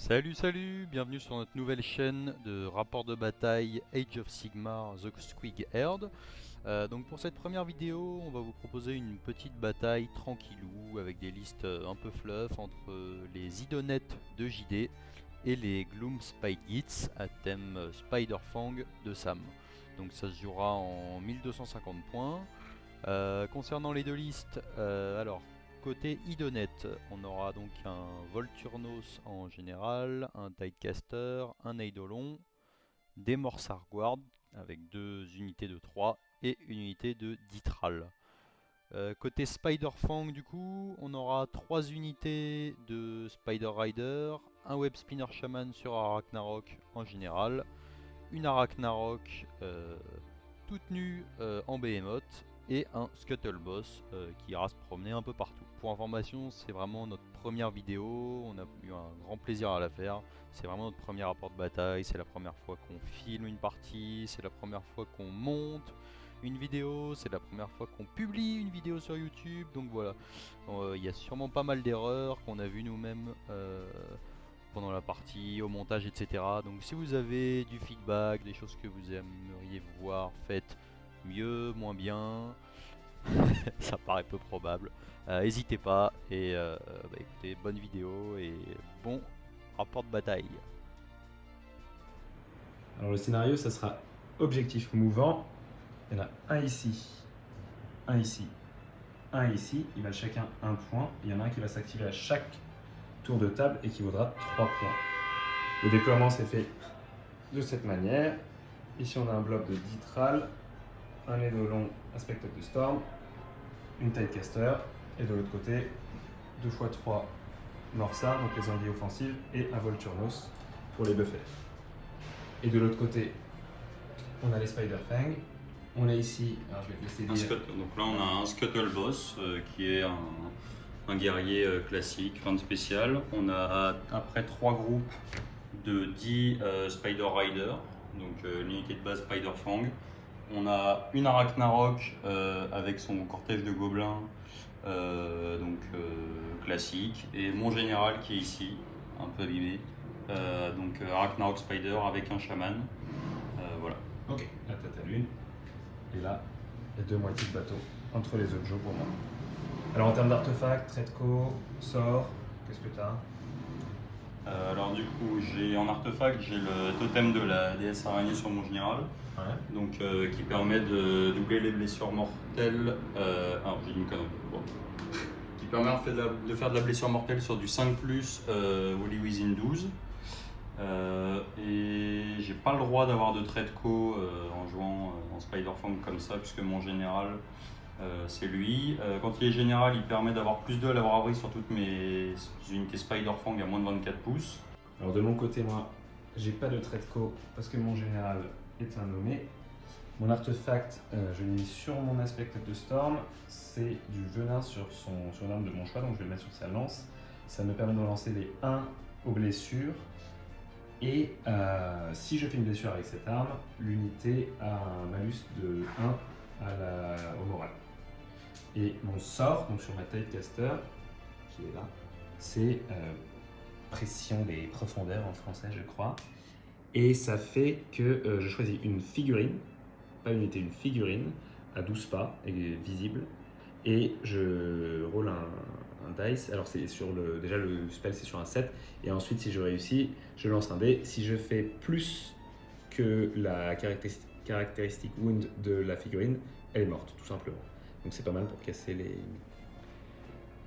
Salut, bienvenue sur notre nouvelle chaîne de rapport de bataille Age of Sigmar The Squig Herd. Donc pour cette première vidéo, on va vous proposer une petite bataille tranquillou avec des listes un peu fluff entre les Idonettes de JD et les Gloom Spygits à thème Spider-Fang de Sam. Donc ça se jouera en 1250 points. Concernant les deux listes, alors côté Idonette, on aura donc un Volturnos en général, un Tidecaster, un Eidolon, des Morsar Guard avec deux unités de 3 et une unité de Ditral. Côté Spider-Fang du coup, on aura 3 unités de Spider Rider, un Web Spinner Shaman sur Arachnarok en général, une Arachnarok toute nue en Behemoth et un Scuttle Boss qui ira se promener un peu partout. Pour information, c'est vraiment notre première vidéo, on a eu un grand plaisir à la faire. C'est vraiment notre premier rapport de bataille, c'est la première fois qu'on filme une partie, c'est la première fois qu'on monte une vidéo, c'est la première fois qu'on publie une vidéo sur YouTube, donc voilà. Il y a sûrement pas mal d'erreurs qu'on a vues nous-mêmes pendant la partie, au montage, etc. Donc si vous avez du feedback, des choses que vous aimeriez voir faites mieux, moins bien, ça paraît peu probable, n'hésitez pas et écoutez, bonne vidéo et bon rapport de bataille. Alors le scénario, ça sera objectif mouvant. Il y en a un ici, un ici, un ici. Ils valent chacun un point. Il y en a un qui va s'activer à chaque tour de table et qui vaudra 3 points. Le déploiement s'est fait de cette manière. Ici, on a un bloc de Ditral, un Eidolon, un Spectre de Storm, une Tidecaster, et de l'autre côté, 2 x 3 Morsar, donc les anguilles offensives, et un Volturnos pour les buffers. Et de l'autre côté, on a les Spider-Fang. On a ici, alors je vais te laisser dire. Donc là on a un Scuttle Boss qui est un guerrier classique, rien de spécial. On a après 3 groupes de 10 Spider Rider, donc l'unité de base Spider Fang. On a une Arachnarok avec son cortège de gobelins, classique. Et mon général qui est ici, un peu abîmé. Donc Arachnarok Spider avec un chaman. Voilà. Ok, là t'as ta lune. Et là, il y a 2 moitiés de bateau entre les autres jeux pour moi. Alors en termes d'artefacts, trait de co, sort, qu'est-ce que t'as? Alors du coup, en artefact, j'ai le totem de la déesse araignée sur mon général, donc qui permet de doubler les blessures mortelles. Alors j'ai dit une connerie. Bon. Qui permet en fait de faire de la blessure mortelle sur du 5+, Wholly Within 12. Et j'ai pas le droit d'avoir de trait de co en jouant en Spider-Fang comme ça, puisque mon général c'est lui. Quand il est général, il permet d'avoir plus 2 à l'avoir abri sur toutes mes unités Spider-Fang à moins de 24 pouces. Alors de mon côté, moi, j'ai pas de trait de co parce que mon général est un nommé. Mon artefact, je l'ai mis sur mon aspect de Storm, c'est du venin sur l'arme de mon choix, donc je vais le mettre sur sa lance. Ça me permet de relancer les 1 aux blessures. Et si je fais une blessure avec cette arme, l'unité a un malus de 1 au moral. Et mon sort, donc sur ma Tidecaster, qui est là, c'est pression des profondeurs en français, je crois. Et ça fait que je choisis une figurine, pas une unité, une figurine, à 12 pas, et visible. Et je roule un dice. Alors c'est sur déjà le spell c'est sur un 7. Et ensuite si je réussis, je lance un dé. Si je fais plus que la caractéristique wound de la figurine, elle est morte, tout simplement. Donc c'est pas mal pour casser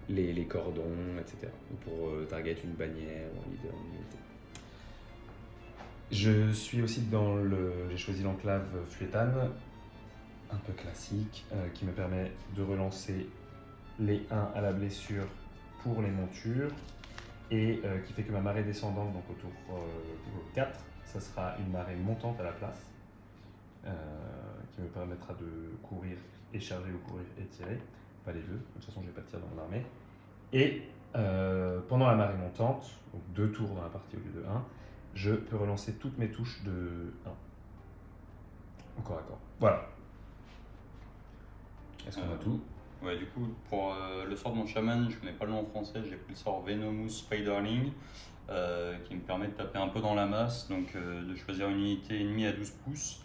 les cordons, etc. Ou pour target une bannière ou un leader, une unité. Je suis aussi j'ai choisi l'enclave Fluetane, un peu classique, qui me permet de relancer les 1 à la blessure pour les montures, et qui fait que ma marée descendante, donc au tour 4, ça sera une marée montante à la place, qui me permettra de courir et charger ou courir et tirer, pas les deux, de toute façon j'ai pas de tir dans mon armée. Et pendant la marée montante, donc 2 tours dans la partie au lieu de 1, je peux relancer toutes mes touches de 1. Encore à corps. Voilà. Est-ce qu'on a tout? Ouais, du coup, pour le sort de mon chaman, je connais pas le nom en français, j'ai pris le sort Venomous Spiderling. qui me permet de taper un peu dans la masse, donc de choisir une unité ennemie à 12 pouces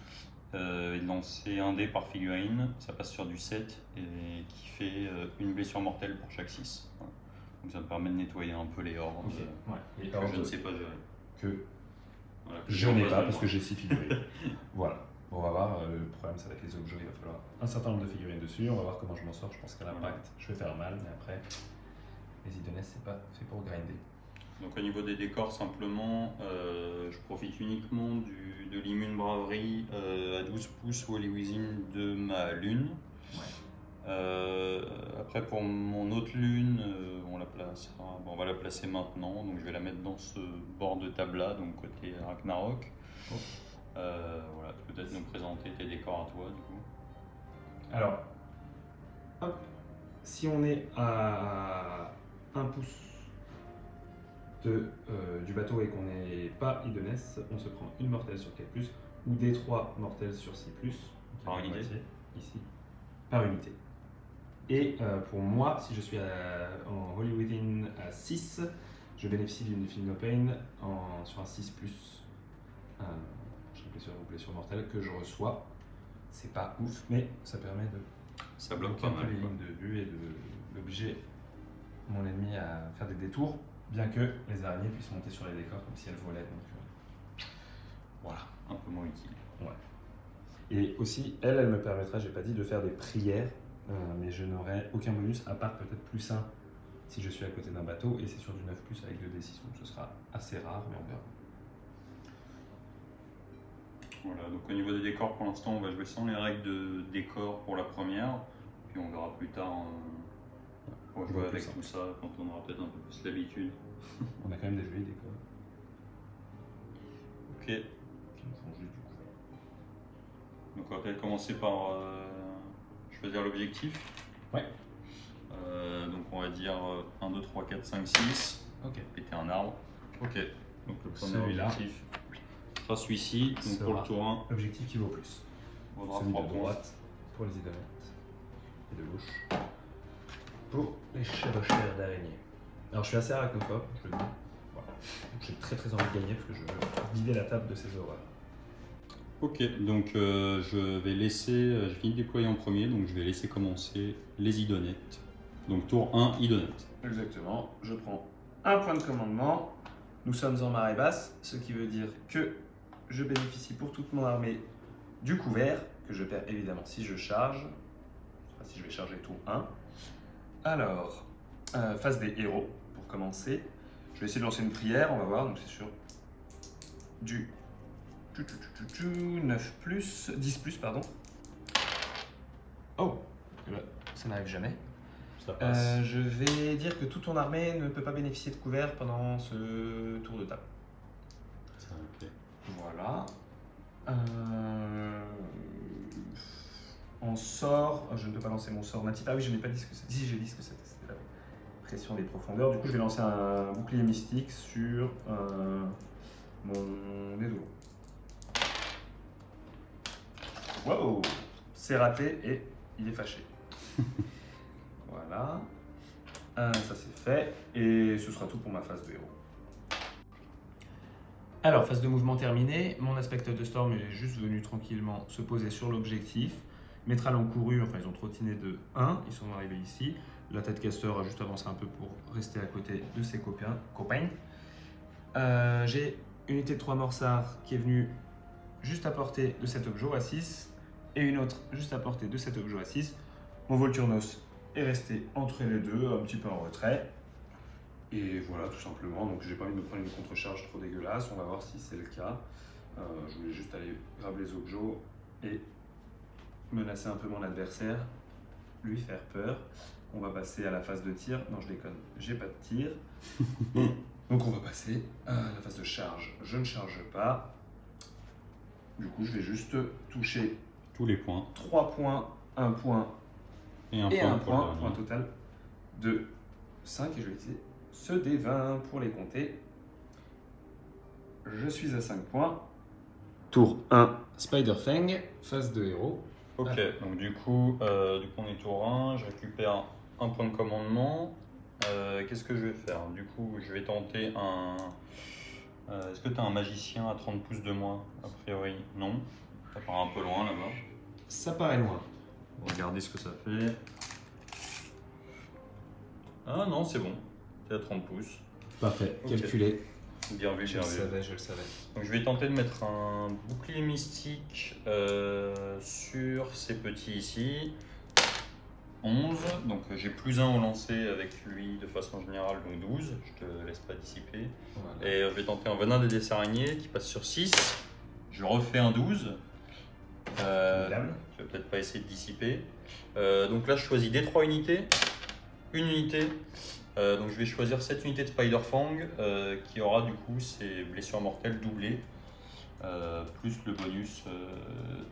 et de lancer un dé par figurine. Ça passe sur du 7 et qui fait une blessure mortelle pour chaque 6. Voilà. Donc ça me permet de nettoyer un peu les hordes Les que je ne sais pas gérer. Voilà, que je n'ai pas parce que j'ai 6 figurines. Voilà. Bon, on va voir, le problème ça va être les objets, il va falloir un certain nombre de figurines dessus, on va voir comment je m'en sors, je pense qu'à l'impact je vais faire mal, mais après les Idoness c'est pas fait pour grinder. Donc au niveau des décors simplement, je profite uniquement de l'immune braverie à 12 pouces Wally Within de ma lune. Après pour mon autre lune, on va la placer maintenant, donc je vais la mettre dans ce bord de table là, donc côté Ragnarok. Voilà, peut-être nous présenter tes décors à toi du coup. Alors, hop, si on est à 1 pouce du bateau et qu'on n'est pas Idoness, on se prend une mortelle sur 4+, ou des 3 mortelles sur 6+, par unité, ici, par unité. Et pour moi, si je suis en Holy Within à 6, je bénéficie d'une Feel No Pain sur un 6+, blessure mortelle que je reçois. C'est pas ouf, mais ça permet de ça bloque bloquer un peu les lignes de vue et d'obliger mon ennemi à faire des détours, bien que les araignées puissent monter sur les décors comme si elles volaient. Donc, voilà. Un peu moins utile. Ouais. Et aussi, elle me permettra, j'ai pas dit, de faire des prières, mais je n'aurai aucun bonus à part peut-être +1 si je suis à côté d'un bateau, et c'est sur du 9+ avec 2d6, donc ce sera assez rare, mais on verra. Voilà, donc au niveau des décors, pour l'instant, on va jouer sans les règles de décor pour la première, puis on verra plus tard, on va jouer avec tout ça quand on aura peut-être un peu plus l'habitude. On a quand même des jolis décors. Ok. Qui nous font juste du coup. Donc on va peut-être commencer par choisir l'objectif. Ouais. Donc on va dire 1, 2, 3, 4, 5, 6. Ok. Péter un arbre. Ok. Donc le premier Celui-là objectif sera celui-ci. Donc pour le tour 1. Objectif qui vaut plus. Vaudra Celui 3 de points. droite pour les Idonettes. Et de gauche pour les chevaucheurs d'araignées. Alors je suis assez arachnophobe, je le dis. Voilà. J'ai très envie de gagner parce que je veux vider la table de ces horreurs. Ok, donc je vais laisser, j'ai fini de déployer en premier, donc je vais laisser commencer les Idonettes. Donc tour 1, Idonette. Exactement, je prends un point de commandement. Nous sommes en marée basse, ce qui veut dire que je bénéficie pour toute mon armée du couvert, que je perds évidemment si je charge. Enfin, si je vais charger tour 1. Alors, phase des héros, pour commencer. Je vais essayer de lancer une prière, on va voir, donc c'est sur du 10+, pardon. Oh, ça n'arrive jamais. Ça passe. Je vais dire que toute ton armée ne peut pas bénéficier de couvert pendant ce tour de table. Ça me plaît. Voilà. En sort, je ne peux pas lancer mon sort natif. Ah oui, je n'ai pas dit ce que c'était. Si, j'ai dit ce que c'était. C'était la pression des profondeurs. Du coup, je vais lancer un bouclier mystique sur mon dé de l'eau. Wow, c'est raté et il est fâché. Voilà. Ça c'est fait. Et ce sera tout pour ma phase de héros. Alors, phase de mouvement terminée. Mon Aspecteur de Storm est juste venu tranquillement se poser sur l'objectif. Métral ont couru, enfin ils ont trottiné de 1. Ils sont arrivés ici. La tête casseur a juste avancé un peu pour rester à côté de ses copains. J'ai une unité de 3 morsards qui est venue juste à portée de cet objet à 6. Et une autre juste à portée de cet objet à 6. Mon Volturnos est resté entre les deux, un petit peu en retrait. Et voilà, tout simplement. Donc j'ai pas envie de me prendre une contre-charge trop dégueulasse. On va voir si c'est le cas. Je voulais juste aller grab les objets et menacer un peu mon adversaire, lui faire peur. On va passer à la phase de tir. Non, je déconne, j'ai pas de tir. Donc on va passer à la phase de charge. Je ne charge pas. Du coup, je vais juste toucher Tous les points. 3 points, 1 point Et un et point un pour le point, dernier. point total de 5. Et je vais utiliser ce D20 pour les compter. Je suis à 5 points. Tour 1, Spider-Fang, phase de héros. Ok, donc du coup on est tour 1, je récupère un point de commandement. qu'est-ce que je vais faire? Du coup, je vais tenter un... Est-ce que tu as un magicien à 30 pouces de moi? A priori, non. Ça part un peu loin là-bas. Ça paraît loin. On va regarder ce que ça fait. Ah non, c'est bon. T'es à 30 pouces. Parfait, Ok. calculé. Bien vu, Je bien le vu. savais, je le savais. Donc je vais tenter de mettre un bouclier mystique sur ces petits ici. 11, donc j'ai plus 1 au lancer avec lui de façon générale, donc 12, je te laisse pas dissiper. Voilà. Et je vais tenter un venin des déesses araignées qui passe sur 6. Je refais un 12. Formidable. Je vais peut-être pas essayer de dissiper. Donc là je choisis D3 unités, une unité. Donc je vais choisir cette unité de Spider-Fang qui aura du coup ses blessures mortelles doublées. Plus le bonus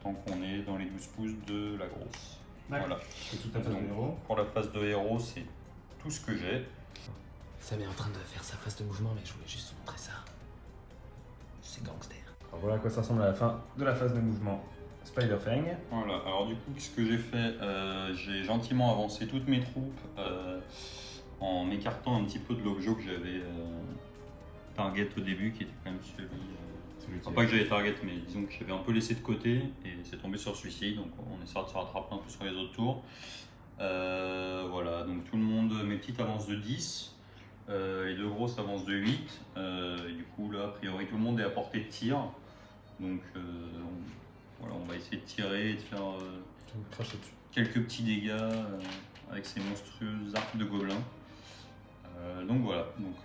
tant qu'on est dans les 12 pouces de la grosse. Voilà. C'est tout à fait Donc, de héros. pour la phase de héros, c'est tout ce que j'ai. Sam est en train de faire sa phase de mouvement, mais je voulais juste vous montrer ça. C'est gangster. Alors voilà à quoi ça ressemble à la fin de la phase de mouvement Spider-Fang. Voilà, alors du coup, ce que j'ai fait, j'ai gentiment avancé toutes mes troupes en m'écartant un petit peu de l'objet que j'avais target au début, qui était quand même celui. Enfin, pas que j'avais target, mais disons que j'avais un peu laissé de côté et c'est tombé sur celui-ci, donc on essaiera de se rattraper un peu sur les autres tours. Voilà, donc tout le monde, mes petites avancent de 10, les deux grosses avancent de 8, et du coup là, a priori, tout le monde est à portée de tir, donc voilà, on va essayer de tirer et de faire Je vais me cracher dessus. quelques petits dégâts avec ces monstrueuses arcs de gobelins. Donc voilà, donc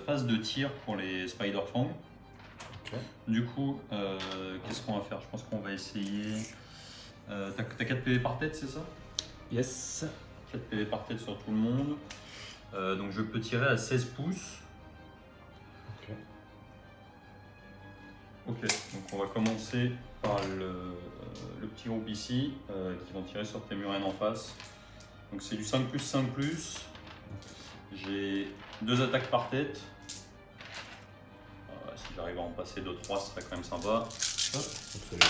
phase de tir pour les Spider-Fang. Ok. Du coup, qu'est-ce qu'on va faire? Je pense qu'on va essayer. T'as 4 PV par tête, c'est ça? Yes. 4 PV par tête sur tout le monde. Donc je peux tirer à 16 pouces. Ok. Ok, donc on va commencer par le petit groupe ici qui vont tirer sur tes murènes en face. Donc c'est du 5+5+. J'ai 2 attaques par tête. Si j'arrive à en passer 2-3, ce serait quand même sympa. Absolument.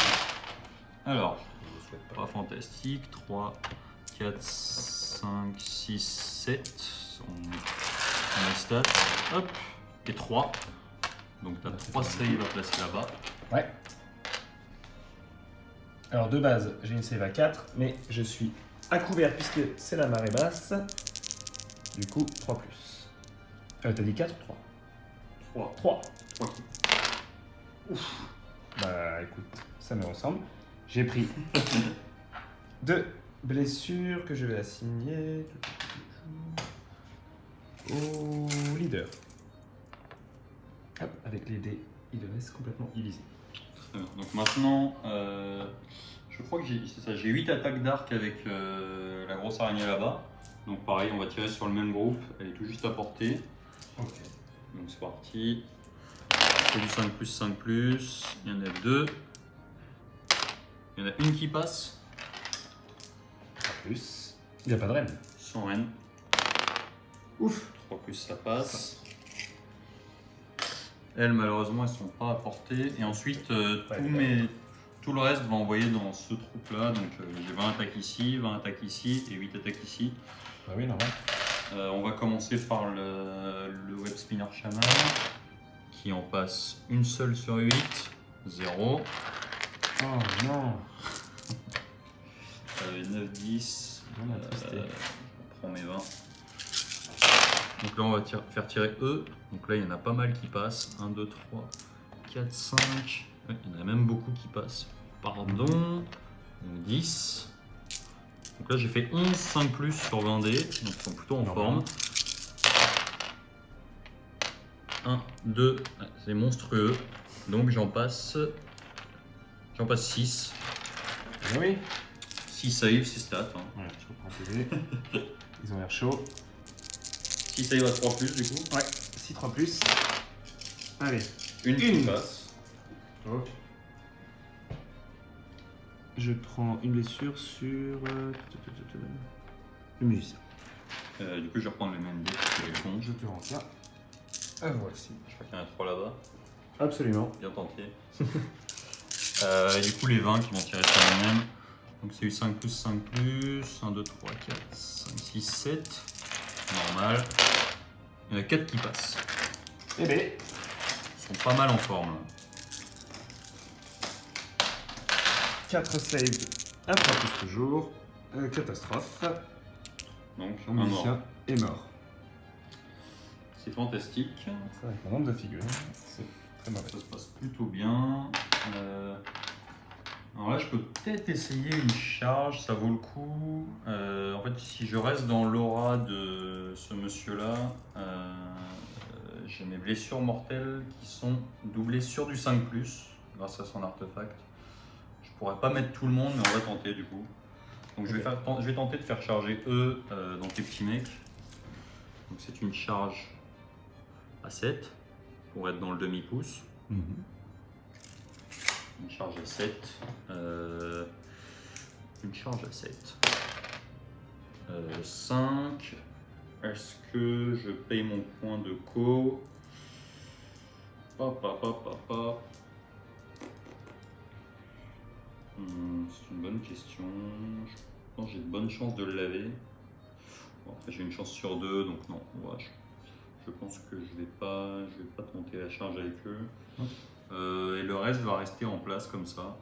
Alors, Je le souhaite pas fantastique. 3, 4, 5, 6, 7. On les stats. Hop. Et 3. Donc tu as 3 saves à placer là-bas. Ouais. Alors de base, j'ai une save à 4, mais je suis à couvert puisque c'est la marée basse. Du coup, 3+. T'as dit 4 ou 3? 3. 3. Ouf. Bah écoute, ça me ressemble. J'ai pris 2 blessures que je vais assigner au leader. Hop, avec les dés, il le laisse complètement illisé. Donc maintenant, je crois que j'ai 8 attaques d'arc avec la grosse araignée là-bas. Donc pareil, on va tirer sur le même groupe, elle est tout juste à portée. Ok. Donc c'est parti. C'est du 5+5+, il y en a 2. Il y en a une qui passe, Plus. Il n'y a pas de reine. sans reine. Ouf. 3+, ça passe. Elles, malheureusement, elles sont pas à portée. Et ensuite, tout le reste va envoyer dans ce troupe-là. Donc j'ai 20 attaques ici, 20 attaques ici et 8 attaques ici. Bah oui, normal. On va commencer par le Web Spinner Shaman, qui en passe une seule sur 8, 0. Oh non. 9, 10, On a twisté. on prend mes 20. Donc là on va faire tirer eux. Donc là il y en a pas mal qui passent. 1, 2, 3, 4, 5. Ouais, il y en a même beaucoup qui passent. Pardon. Donc 10. Donc là j'ai fait 11, 5+, sur 20 dés. Donc ils sont plutôt en forme. 1, 2, c'est monstrueux. Donc j'en passe 6. Ah oui. 6 save, 6 stats. Hein. Ouais, je reprends tes dés. Ils ont l'air chauds. 6 save à 3+, du coup. Ouais, 6 3+. Allez. Une qui passe. Ok. Je prends une blessure sur le musicien. Du coup, je vais reprendre les mêmes dés que les cons. Je te rends ça. Ah, voici. Je crois qu'il y en a 3 là-bas. Absolument. Bien tenté. Et du coup, les 20 qui vont tirer sur les mêmes. Donc, c'est eu 5+, 5+. 1, 2, 3, 4, 5, 6, 7. normal. Il y en a 4 qui passent. Eh ben, Ils sont pas mal en forme. Là. 4 saves, 1 plus toujours. Catastrophe. Donc, Mon un mort. musicien est mort. C'est fantastique. C'est avec mon nombre de figures. C'est très mauvais. Ça se passe plutôt bien. Alors là, je peux peut-être essayer une charge, ça vaut le coup. En fait, si je reste dans l'aura de ce monsieur-là, j'ai mes blessures mortelles qui sont doublées sur du 5+, grâce à son artefact. Je pourrais pas mettre tout le monde, mais on va tenter du coup. Donc je vais tenter de faire charger eux dans tes petits mecs. Donc c'est une charge à 7 pour être dans le demi-pouce. Une charge à 7. Une charge à 7. 5. Est-ce que je paye mon point de co? C'est une bonne question. Je pense que j'ai de bonnes chances de le laver. Bon, après, j'ai une chance sur 2, donc non. Ouais, je pense que je vais pas tenter la charge avec eux. Et le reste va rester en place comme ça.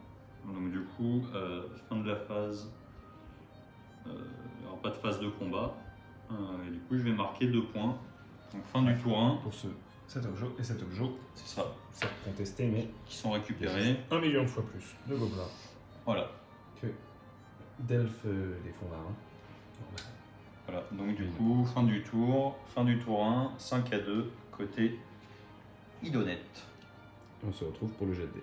Donc du coup, fin de la phase, il n'y aura pas de phase de combat. Et du coup, je vais marquer 2 points. Donc fin du tour 1. Pour cet objet et cet objet. C'est ça. C'est contesté, mais Qui sont récupérés. 1 million de fois plus de gobelins Voilà. que d'elfes des fonds marins. Voilà. Donc du coup, fin du tour 1, 5 à 2, côté Idonette. On se retrouve pour le jet de dés.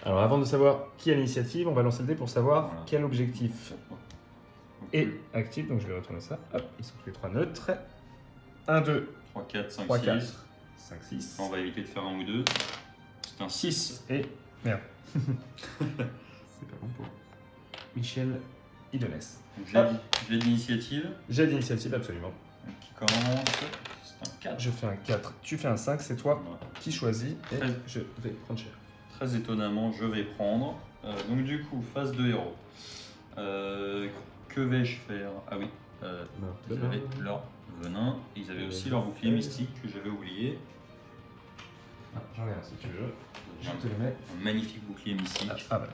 Alors avant de savoir qui a l'initiative, on va lancer le dé pour savoir Voilà. quel objectif Donc, est actif. Donc je vais retourner ça. Hop, ils sont tous les 3 neutres. 1, 2, 3, 4, 5, 3, 6. 4, 5, 6. On va éviter de faire un ou deux. C'est un 6. Et merde. C'est pas bon pour Michel Idonès. J'ai d'initiative J'ai d'initiative, absolument. qui commence. C'est un 4. Je fais un 4, tu fais un 5, c'est toi Voilà. qui choisis. Et 13. je vais prendre cher. Très étonnamment, je vais prendre. Donc du coup, phase de héros. Que vais-je faire? Ah oui, ils avaient leur venin. Et ils avaient aussi leur bouclier mystique que j'avais oublié. Ah, j'en ai un si tu veux. Je te le mets. Un magnifique bouclier mystique. Ah bah.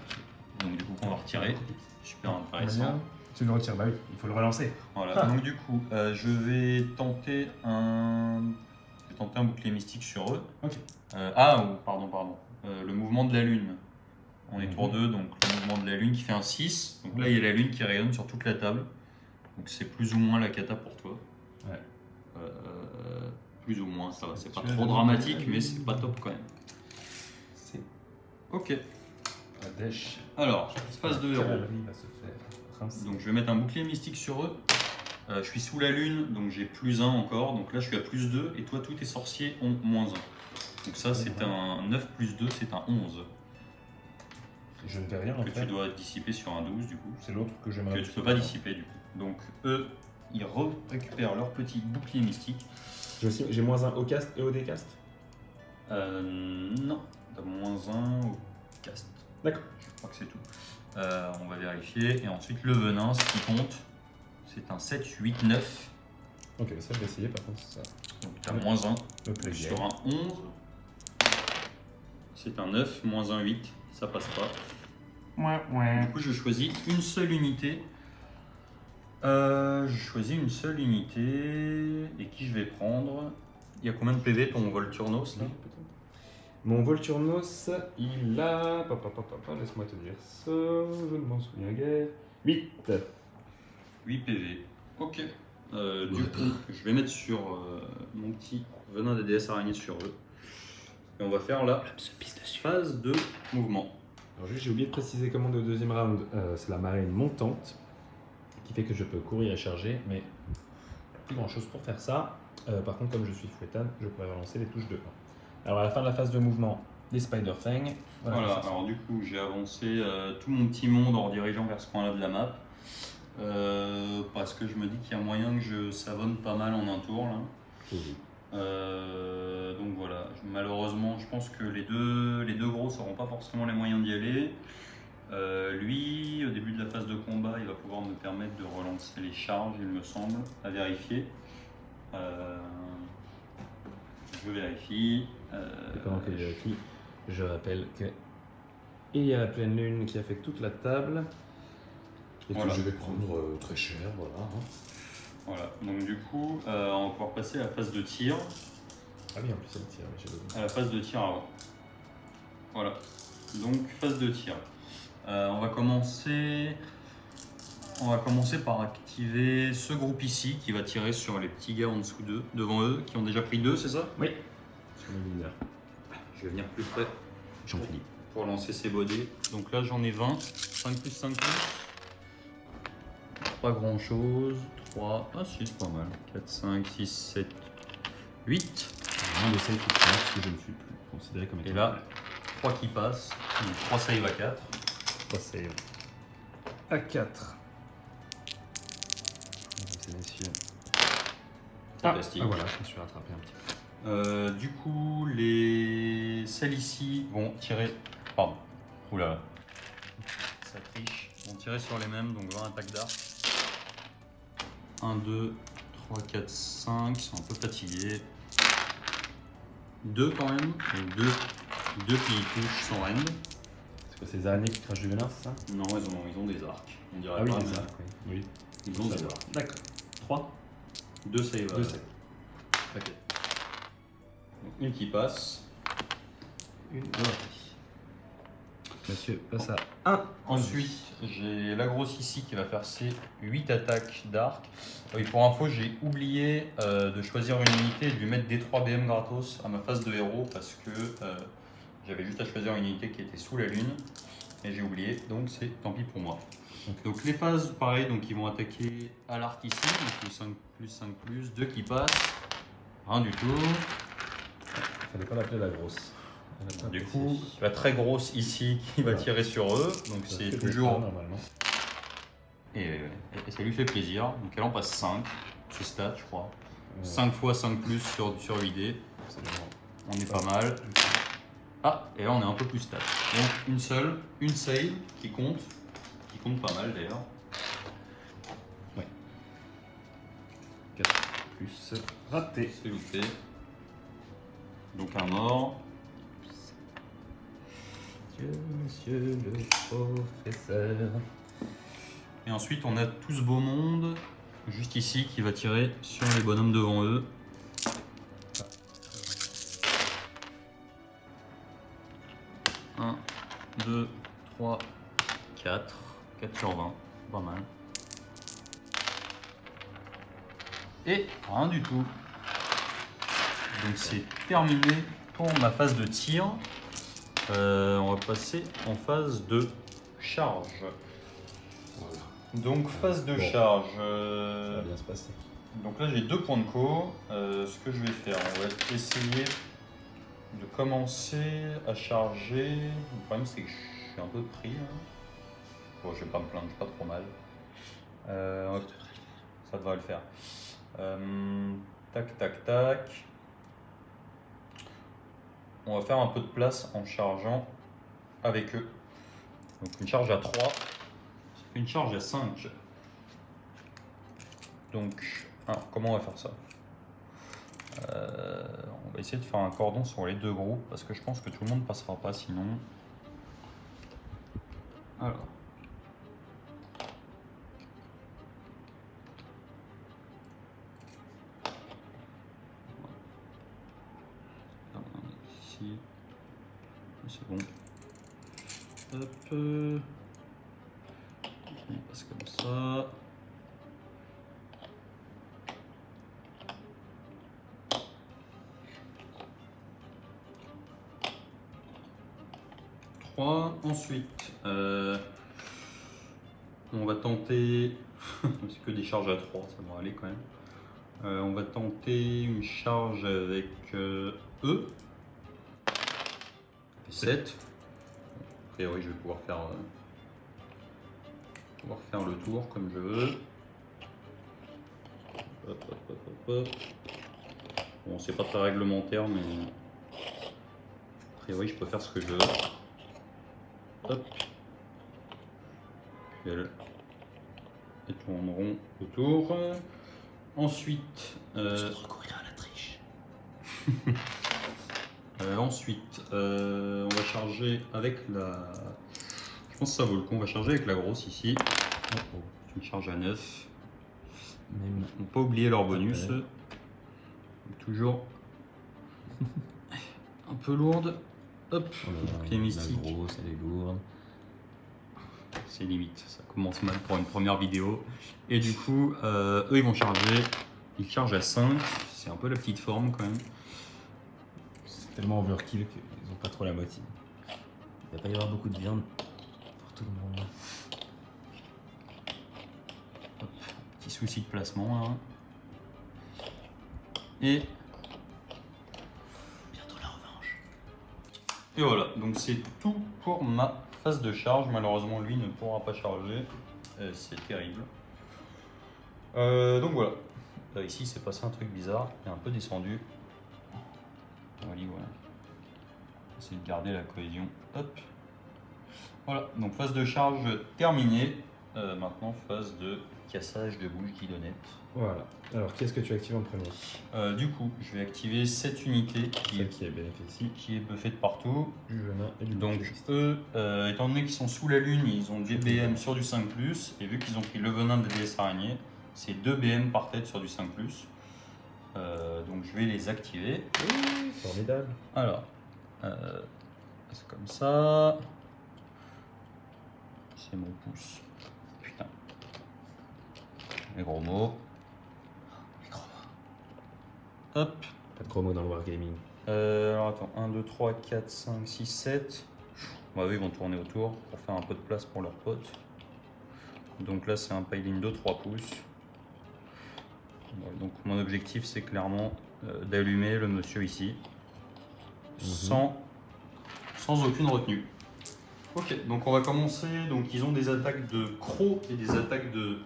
Donc du coup, qu'on va retirer. Super intéressant. Tu le retires, bah oui, il faut le relancer. Voilà. Ah. Donc du coup, je vais tenter un bouclier mystique sur eux. Ok. Pardon. Le mouvement de la lune. On est tour 2, donc le mouvement de la lune qui fait un 6. Donc là, il y a la lune qui rayonne sur toute la table. Donc c'est plus ou moins la cata pour toi. Ouais. Plus ou moins, ça va. C'est pas Tu as trop le- dramatique, mais c'est pas top quand même. C'est Ok. Pradesh. Alors, phase de héros. Cavalerie va se faire rincer. Donc je vais mettre un bouclier mystique sur eux. Je suis sous la lune, donc j'ai plus 1 encore. Donc là, je suis à plus 2. Et toi, tous tes sorciers ont moins 1. Donc ça, c'est un 9 plus 2, c'est un 11. Je ne fais rien en Que fait. tu dois dissiper sur un 12 du coup. C'est l'autre que j'aimerais. Que tu peux pas dissiper du coup. Donc eux, ils récupèrent leur petit bouclier mystique. J'ai moins 1 au cast et au décast. Non, t'as moins 1 au cast. D'accord. Je crois que c'est tout. On va vérifier. Et ensuite, le venin, ce qui compte, c'est un 7, 8, 9. Ok, ça je vais essayer par contre. Ça Donc t'as moins 1. me plaît bien. Sur un 11, c'est un 9, moins un 8. Ça passe pas. Du coup, je choisis une seule unité. Je choisis une seule unité. Et qui je vais prendre? Il y a combien de PV ton Volturnos là? Mon Volturnos, il a. Laisse-moi te dire ça. Je ne m'en souviens guère. 8. 8 PV. Ok. Du coup, je vais mettre sur mon petit venin des déesses araignées sur eux. Et on va faire la phase de mouvement. Alors juste, j'ai oublié de préciser comment au deuxième round, c'est la marée montante qui fait que je peux courir et charger, mais plus grand chose pour faire ça. Par contre, comme je suis fouettane, je pourrais relancer les touches de 1. Alors à la fin de la phase de mouvement, les Spider Fang. Voilà, alors du coup j'ai avancé tout mon petit monde en dirigeant vers ce coin-là de la map. Parce que je me dis qu'il y a moyen que je savonne pas mal en un tour là. Donc voilà, malheureusement je pense que les deux gros n'auront pas forcément les moyens d'y aller. Lui, au début de la phase de combat, il va pouvoir me permettre de relancer les charges, il me semble, à vérifier. Je vérifie. Et pendant qu'elle vérifie, je rappelle que il y a la pleine lune qui affecte toute la table. Et Voilà. que je vais prendre très cher, voilà. Hein. Voilà, donc du coup, on va pouvoir passer à la phase de tir. Ah oui, en plus elle tire, j'ai besoin. À la phase de tir avant. Voilà, donc phase de tir. On va commencer par activer ce groupe ici qui va tirer sur les petits gars en dessous d'eux, devant eux, qui ont déjà pris 2, c'est ça? Oui. Sur le leader. Je vais venir plus près Jean-Philippe. pour lancer ces bodés. Donc là j'en ai 20, 5 plus 5 plus. Pas grand chose. 3, ah si c'est pas mal. 4, 5, 6, 7, 8. Un de save qui prend, parce que je ne suis plus considéré comme étant. Et là, 3 qui passent. Donc 3 save à 4. 3 save. À 4. Ces messieurs. Fantastique. Ah voilà, je me suis rattrapé un petit peu. Du coup, celles ici vont tirer. Pardon. Oula. Ça triche. Vont tirer sur les mêmes, donc 20 attaques d'arc. 1, 2, 3, 4, 5. Ils sont un peu fatigués. 2 quand même. Donc 2 qui touchent sans end. C'est quoi ces araignées qui crachent du venin, c'est ça? Non, ils ont des arcs. On dirait Ah oui, pas, des mais arcs, oui. Oui. ils ont des arcs. D'accord. 3. 2 save. 2 save. Ok. Donc, une qui passe. Une raté. Monsieur passe à 1. Ensuite, j'ai la grosse ici qui va faire ses 8 attaques d'arc. Oui, pour info, j'ai oublié de choisir une unité et de lui mettre des 3 BM gratos à ma phase de héros parce que j'avais juste à choisir une unité qui était sous la lune et j'ai oublié, donc c'est tant pis pour moi. Donc les phases, pareil, donc ils vont attaquer à l'arc ici, donc le 5 plus 5 plus, 2 qui passent, rien du tout. Fallait pas l'appeler la grosse. Du coup, la très grosse ici qui va tirer sur eux, donc c'est toujours. Normalement. Et ça lui fait plaisir, donc elle en passe 5, c'est stats je crois. 5 fois 5 plus sur 8D, on est pas mal. Ah, et là on est un peu plus stats. Donc une save qui compte pas mal d'ailleurs. Ouais. 4 plus raté. C'est loupé. Donc un mort. Monsieur le professeur. Et ensuite on a tout ce beau monde, juste ici, qui va tirer sur les bonhommes devant eux. Un, 2, 3, 4. 4 sur 20, pas mal. Et rien du tout. Donc c'est terminé pour ma phase de tir. On va passer en phase de charge. Voilà. Donc phase de Bon. charge. Ça va bien se passer. Donc là j'ai 2 points de co. Ce que je vais faire, on va essayer de commencer à charger. Le problème c'est que je suis un peu pris. Hein. Bon, je vais pas me plaindre, je suis pas trop mal. Ça devrait le faire. Tac tac tac. On va faire un peu de place en chargeant avec eux. Donc une charge à 3, une charge à 5. Donc, comment on va faire ça? On va essayer de faire un cordon sur les 2 groupes parce que je pense que tout le monde passera pas sinon. Alors. Ici. C'est bon. Hop. On passe comme ça. Ensuite, on va tenter, c'est que des charges à 3, ça va aller quand même. On va tenter une charge avec E. 7. A priori, je vais pouvoir faire le tour comme je veux. Hop, hop, hop, hop, hop. Bon, c'est pas très réglementaire, mais a priori, je peux faire ce que je veux. Hop. Puis elles tourneront autour. Ensuite, recourir à la triche. on va charger avec la... Je pense que ça vaut le coup, on va charger avec la grosse ici. C'est une charge à 9. Même... On pas oublier leur bonus. Ouais. Toujours un peu lourde. Hop, bouclier mystique. La grosse, elle est lourde. C'est limite, ça commence mal pour une première vidéo. Et du coup, eux ils vont charger. Ils chargent à 5. C'est un peu la petite forme quand même. C'est tellement overkill qu'ils n'ont pas trop la moitié. Il va pas y avoir beaucoup de viande pour tout le monde. Hop, petit souci de placement là. Et Bientôt la revanche. Et voilà, donc c'est tout pour ma phase de charge. Malheureusement, lui ne pourra pas charger. C'est terrible. Donc voilà. Là, ici, c'est passé un truc bizarre. Il est un peu descendu. Voilà. Essayer de garder la cohésion. Hop. Voilà, donc phase de charge terminée. Maintenant, phase de cassage de bouche guidonnette. Voilà. Alors, qu'est-ce que tu actives en premier? Du coup, je vais activer cette unité Celle qui est bénéficie qui est buffée de partout. du venin et du Donc bouclier. eux, étant donné qu'ils sont sous la lune, ils ont des BM sur du 5+, et vu qu'ils ont pris le venin de déesse araignée, c'est 2 BM par tête sur du 5+. Donc je vais les activer. Oui, formidable. Alors, c'est comme ça. C'est mon pouce. Putain. Les gros mots. Hop. Pas de gros mots dans le wargaming. Alors attends, 1, 2, 3, 4, 5, 6, 7. Bah oui, ils vont tourner autour pour faire un peu de place pour leurs potes. Donc là, c'est un piling de 3 pouces. Voilà, donc mon objectif, c'est clairement d'allumer le monsieur ici. Sans aucune retenue. Ok, donc on va commencer. Donc ils ont des attaques de crocs et des attaques de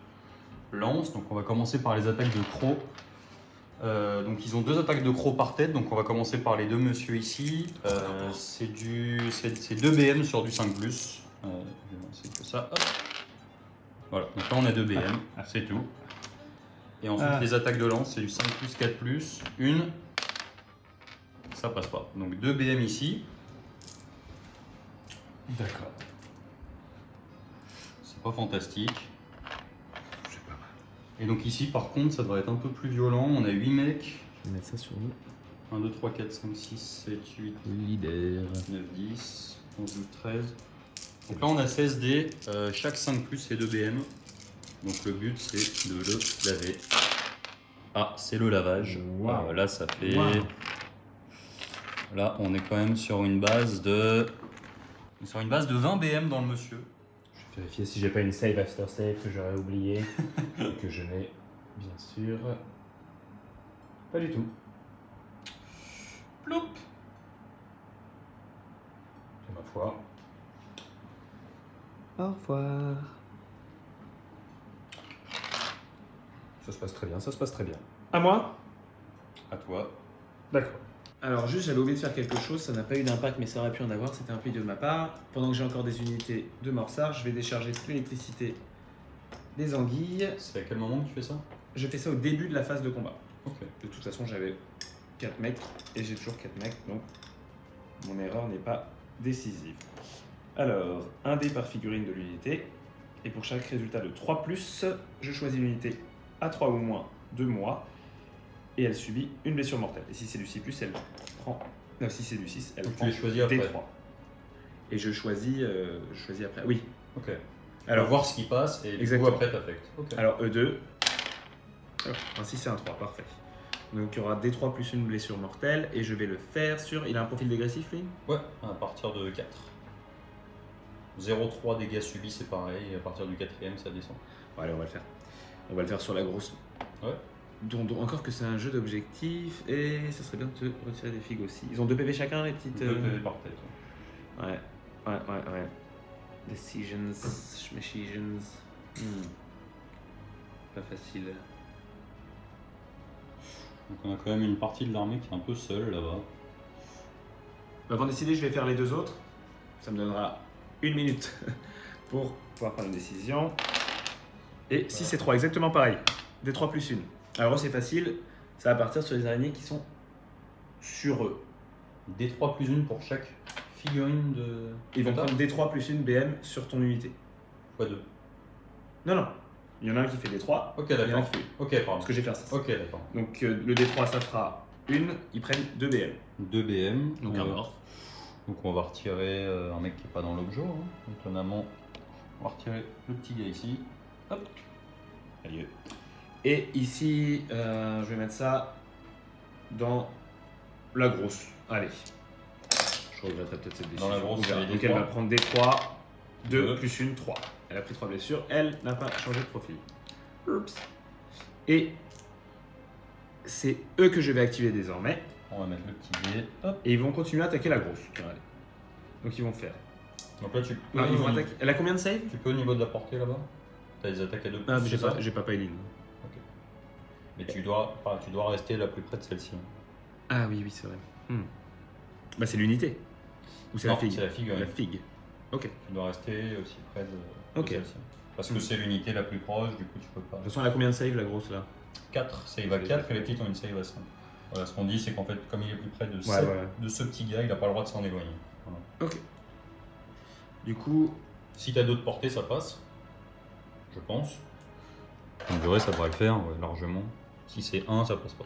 lance. Donc on va commencer par les attaques de crocs. Donc ils ont 2 attaques de crocs par tête, donc on va commencer par les deux monsieur ici. C'est 2 BM sur du 5+. C'est que ça. Hop. Voilà, donc là on a 2 BM, c'est tout. Et ensuite les attaques de lance, c'est du 5+, 4+, une. Ça passe pas. Donc 2 BM ici. D'accord. C'est pas fantastique. Et donc ici par contre ça devrait être un peu plus violent, on a 8 mecs. Je vais mettre ça sur nous. 1, 2, 3, 4, 5, 6, 7, 8, Leader. 9, 10, 11, 12, 13. Donc là on a 16 dés, chaque 5+ c'est 2 BM. Donc le but c'est de le laver. Ah, c'est le lavage. Wow. Là ça fait... Wow. Là on est quand même sur une base de... 20 BM dans le monsieur. Je vais vérifier si j'ai pas une save after save que j'aurais oublié. Que je n'ai bien sûr pas du tout. Ploup. C'est ma foi. Au revoir. Ça se passe très bien, ça se passe très bien. À moi? À toi. D'accord. Alors juste, j'avais oublié de faire quelque chose, ça n'a pas eu d'impact, mais ça aurait pu en avoir, c'était un peu de ma part. Pendant que j'ai encore des unités de morsard, je vais décharger toute l'électricité des anguilles. C'est à quel moment que tu fais ça? Je fais ça au début de la phase de combat. Ok. De toute façon, j'avais 4 mecs, et j'ai toujours 4 mecs, donc mon erreur n'est pas décisive. Alors, 1 dé par figurine de l'unité, et pour chaque résultat de 3+, je choisis l'unité à 3 ou moins de moi, et elle subit une blessure mortelle. Et si c'est du 6+, elle prend... Non, si c'est du 6, elle Donc tu prend les choisis après. D3. Et je choisis après. Oui. Ok. Alors, voir ce qui passe et du coup Exactement. après t'affectes. Ok. alors E2. Un 6 et un 3, parfait. Donc il y aura D3 plus une blessure mortelle, et je vais le faire sur... Il a un profil dégressif, lui? Ouais, à partir de 4. 0,3 dégâts subis, c'est pareil, et à partir du 4ème, ça descend. Bon, allez, on va le faire. On va le faire sur la grosse. Ouais. Donc, encore que c'est un jeu d'objectifs, et ça serait bien de te retirer des figues aussi. Ils ont 2 PV chacun, les petites... 2 PV par tête. Ouais. Decisions. Pas facile. Donc on a quand même une partie de l'armée qui est un peu seule là-bas. Avant de décider, je vais faire les 2 autres. Ça me donnera 1 minute pour pouvoir prendre une décision. Et 6 et 3, exactement pareil. Des 3 plus 1. Alors c'est facile, ça va partir sur les araignées qui sont sur eux. D3 plus 1 pour chaque figurine de. Ils vont prendre D3 plus 1 BM sur ton unité. X2. Non, non. Il y en a un qui fait D3. Ok, Il y en a un d'accord. qui fait. Ok, pardon. Parce que j'ai fait ça. Ok, d'accord. Donc le D3 ça fera 1, ils prennent 2 BM. 2 BM. Donc un mort. Donc on va retirer un mec qui n'est pas dans l'objet. Hein. Étonnamment, on va retirer le petit gars ici. Hop. Allez. Et ici, je vais mettre ça dans la grosse. Allez. Je regretterai peut-être cette décision. Dans la grosse, On verra. c'est les Donc D3. elle va prendre D3, 2 Deux. plus 1, 3. Elle a pris 3 blessures. Elle n'a pas changé de profil. Oups. Et c'est eux que je vais activer désormais. On va mettre le petit dé. Hop. Et ils vont continuer à attaquer la grosse. Allez. Donc ils vont faire. Donc là, tu peux, Non, ils vont attaquer. Elle a combien de save? tu peux au niveau de la portée là-bas. Tu as des attaques à 2 Ah, mais c'est ça j'ai pas Pailin. Mais tu dois rester la plus près de celle-ci. Ah oui, oui, c'est vrai. Bah c'est l'unité. Ou c'est la Non, figue? c'est la figue, ouais. La figue. Ok. De Tu dois rester aussi près de Ok. celle-ci. Parce que c'est l'unité la plus proche, du coup tu peux pas. toute façon, elle a combien de save la grosse là? 4, save à 4 et les petites ont une save à 5. Voilà, ce qu'on dit c'est qu'en fait, comme il est plus près de, Ouais. de ce petit gars, il n'a pas le droit de s'en éloigner. Voilà. Ok. Du coup, Si tu as d'autres portées, ça passe. Je pense. En durée, ça devrait le faire, ouais, largement. Si c'est 1, ça passe pas.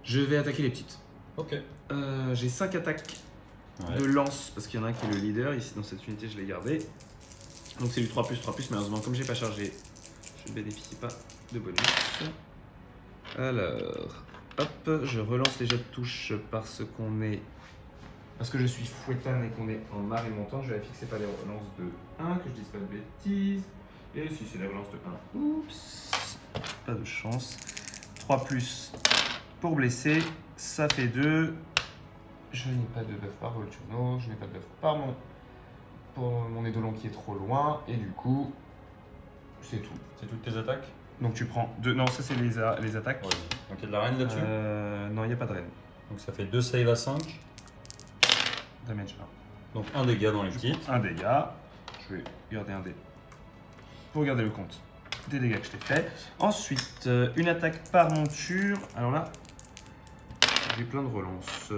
je vais attaquer les petites. Ok. J'ai 5 attaques Ouais. de lance parce qu'il y en a un qui est le leader. Ici, dans cette unité, je l'ai gardé. Donc c'est du 3+, 3+. Malheureusement, comme j'ai pas chargé, je ne bénéficie pas de bonus. Alors, hop, je relance les jets de touche parce qu'on est. Parce que je suis fouettane et qu'on est en marée montante, je vais vérifier que c'est pas les relances de 1, que je dise pas de bêtises. Et si c'est les relances de 1, oups, pas de chance. 3+ pour blesser, ça fait 2. Je n'ai pas de buff par Volturno, je n'ai pas de buff pour mon édolon qui est trop loin, et du coup, c'est tout. C'est toutes tes attaques? Donc tu prends 2. Non, ça c'est les attaques. Ouais. Donc il y a de la reine là-dessus. Non, il n'y a pas de reine. Donc ça fait 2 save à 5. Damage 1. Donc 1 dégât dans les petites. Un dégât. Je vais garder un dé pour garder le compte des dégâts que je t'ai fait. Ensuite, une attaque par monture. Alors là, j'ai plein de relances.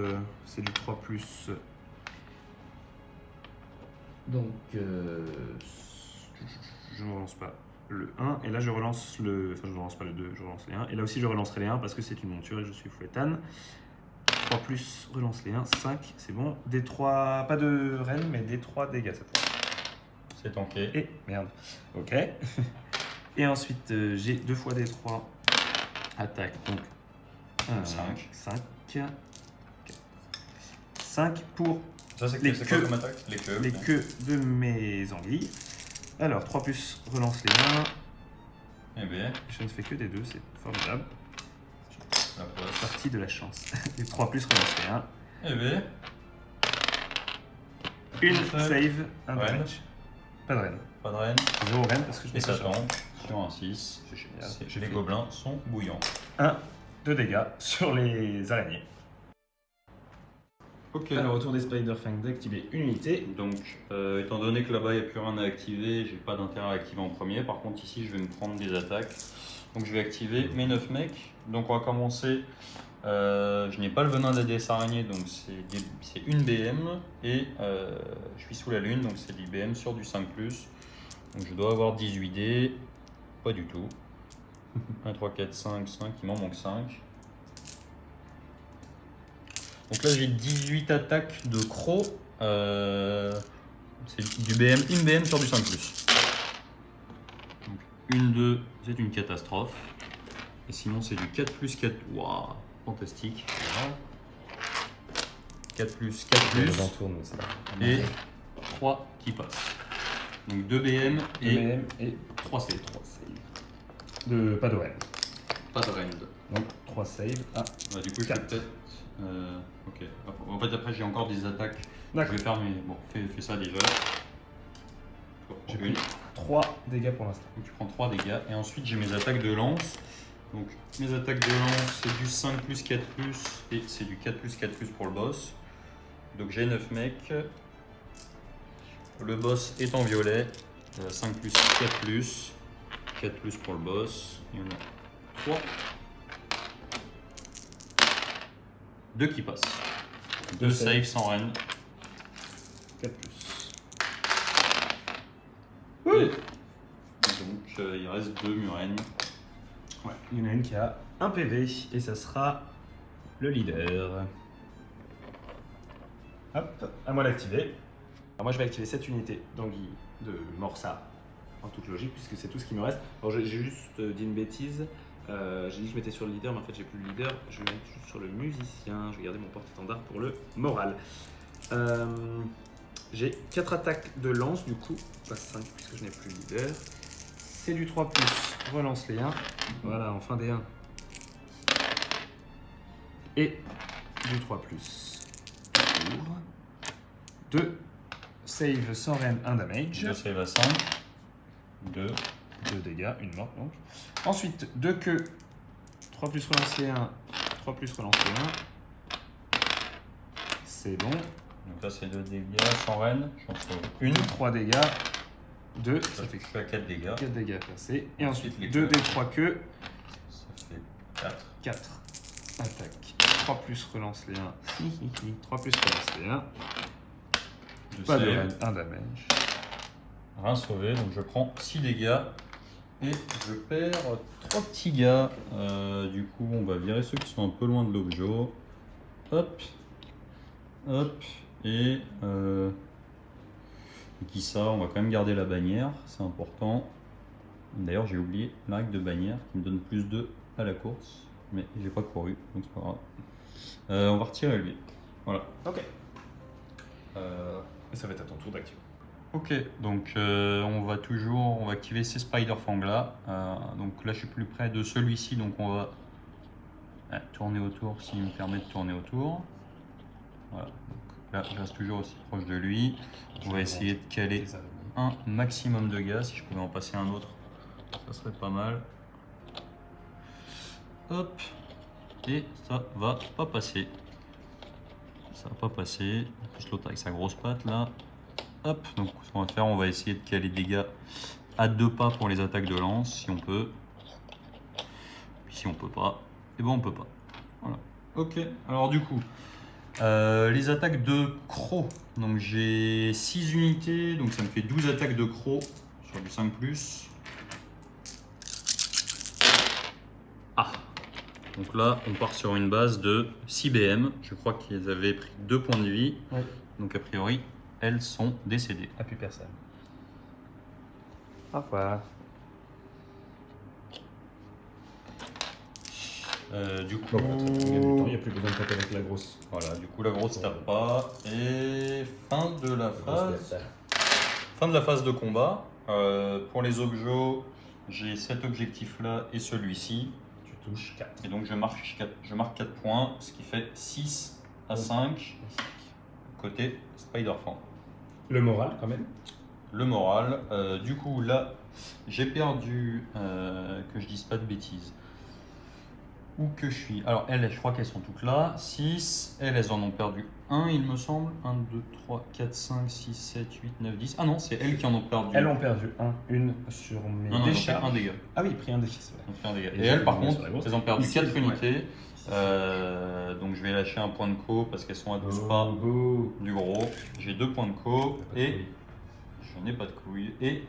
C'est du 3+. Donc, je ne relance pas le 1. Et là, je relance le. Enfin, je ne relance pas le 2, je relance les 1. Et là aussi, je relancerai les 1 parce que c'est une monture et je suis fouettane. 3+, relance les 1. 5, c'est bon. D3, pas de reine, mais D3 dégâts cette fois. C'est tanké. Et merde. Ok. Et ensuite, j'ai 2 fois D3 attaque. Donc 5. 5 pour Ça, c'est les quoi queues. comme attaque? Les queues. les ok. queues de mes anguilles. Alors 3+, relance les 1. Eh bien, Je ne fais que des 2, c'est formidable. la poisse. Partie de la chance. Et 3+, relance les 1. Eh bien, Une Seul. save, un Reine. damage. Pas de reine. pas de reine. 0 reine parce que je Et n'ai pas ça chargé. tombe sur un 6. C'est génial. C'est- Les gobelins sont bouillants. 1 de dégâts sur les araignées. Ok. Alors, autour des Spider-Fang d'activer une unité. Donc, étant donné que là-bas il n'y a plus rien à activer, j'ai pas d'intérêt à activer en premier. Par contre, ici je vais me prendre des attaques. Donc, je vais activer mes 9 mecs. Donc, on va commencer. Je n'ai pas le venin d'ADS araignée, donc c'est une BM. Et je suis sous la lune, donc c'est du BM sur du 5+. Donc, je dois avoir 18 dés. Pas du tout. 1, 3, 4, 5, 5. Il m'en manque 5. Donc là j'ai 18 attaques de croc, c'est du BM, une BM sur du 5+. Donc une, 2, c'est une catastrophe. Et sinon c'est du 4+4, waouh, fantastique. Voilà. 4+, 4+, tourne, ça. et 3 qui passent. Donc 2 BM et BM et 3 save. 3 save. Pas de reine. Pas de rend. Donc 3 save. Ah, Bah, du coup je vais 4. peut-être... ok. En fait après j'ai encore des attaques. Je d'accord. vais faire mes... Bon, fais ça déjà. J'ai Une. pris 3 dégâts pour l'instant. Donc tu prends 3 dégâts. Et ensuite j'ai mes attaques de lance. Donc mes attaques de lance c'est du 5+, 4+, et c'est du 4+, 4+, pour le boss. Donc j'ai 9 mecs. Le boss est en violet. 5+, 4+. 4 plus pour le boss. Il y en a 3. 2 qui passent. 2 save sans reine. 4 plus. Et donc il reste 2 murènes. Ouais, il y en a une qui a un PV et ça sera le leader. Hop, à moi d'activer. Alors moi je vais activer cette unité d'anguille de Morsa, en toute logique, puisque c'est tout ce qui me reste. Alors j'ai juste dit une bêtise. J'ai dit que je mettais sur le leader, mais en fait j'ai plus le leader. Je vais mettre juste sur le musicien. Je vais garder mon porte-étendard pour le moral. J'ai 4 attaques de lance, du coup, pas 5 puisque je n'ai plus le leader. C'est du 3+, relance les 1. Voilà, enfin des 1. Et du 3+. 2 save sans reine, 1 damage. 2 save à 5. 2. 2 dégâts, une morte donc. Ensuite, 2 queues. 3+ relance les 1. 3+ relance les 1. C'est bon. Donc là c'est 2 dégâts sans reine. J'en sauve une. 3 dégâts. 2, ça fait Je suis à 4 dégâts. 4 dégâts passés. Et ensuite, les 2 queues. des 3 queues. Ça fait 4. 4. Attaque. 3+ relance les 1. 3+ relance les 1. Je Pas de save. reine, 1 damage. Rien sauvé, donc je prends 6 dégâts. Et je perds 3 petits gars. Du coup, on va virer ceux qui sont un peu loin de l'objet. Hop. Hop. Et qui ça, on va quand même garder la bannière, c'est important. D'ailleurs, j'ai oublié la règle de bannière qui me donne plus 2 à la course. Mais j'ai pas couru, donc c'est pas grave. On va retirer lui. Voilà. Ok. Et ça va être à ton tour d'activer. Ok, donc on va activer ces Spider Fang là. Donc là je suis plus près de celui-ci, donc on va tourner autour s'il me permet de tourner autour. Voilà, donc là je reste toujours aussi proche de lui. On va essayer de caler un maximum de gaz. Si je pouvais en passer un autre, ça serait pas mal. Hop, et ça va pas passer. Ça va pas passer. En plus l'autre avec sa grosse patte là. Hop, donc ce qu'on va faire, on va essayer de caler des dégâts à 2 pas pour les attaques de lance, si on peut. Puis si on peut pas, et ben on peut pas. Voilà. Ok, alors du coup, les attaques de croc. Donc j'ai 6 unités, donc ça me fait 12 attaques de croc sur du 5+. Ah, donc là on part sur une base de 6 BM. Je crois qu'ils avaient pris 2 points de vie. Oui. Donc a priori, elles sont décédées. Ah, plus personne. Au revoir. Du coup, Il n'y a plus besoin de taper avec la grosse. voilà, du coup la grosse tape pas. Et fin de la phase de combat. Pour les objets, j'ai cet objectif là et celui-ci. Tu touches 4. Et donc je marque 4 points, ce qui fait 6 à 5 côté Spider-Fan. Le moral quand même. Le moral, du coup là j'ai perdu, que je dise pas de bêtises, où que je suis. Alors elles, je crois qu'elles sont toutes là, 6, elles en ont perdu 1 il me semble, 1, 2, 3, 4, 5, 6, 7, 8, 9, 10, ah non c'est elles qui en ont perdu. Elles ont perdu une sur mes non, elles ont fait décharges. un dégât. Ah oui, pris un dégât, c'est vrai. Elles ont fait un dégât. Et Et elles par j'ai contre, sur la grosse. elles ont perdu Ici, 4 ouais. unités, donc je vais lâcher un point de co parce qu'elles sont à 12 pas Go. du gros. J'ai 2 points de co et je n'ai pas de couilles. Et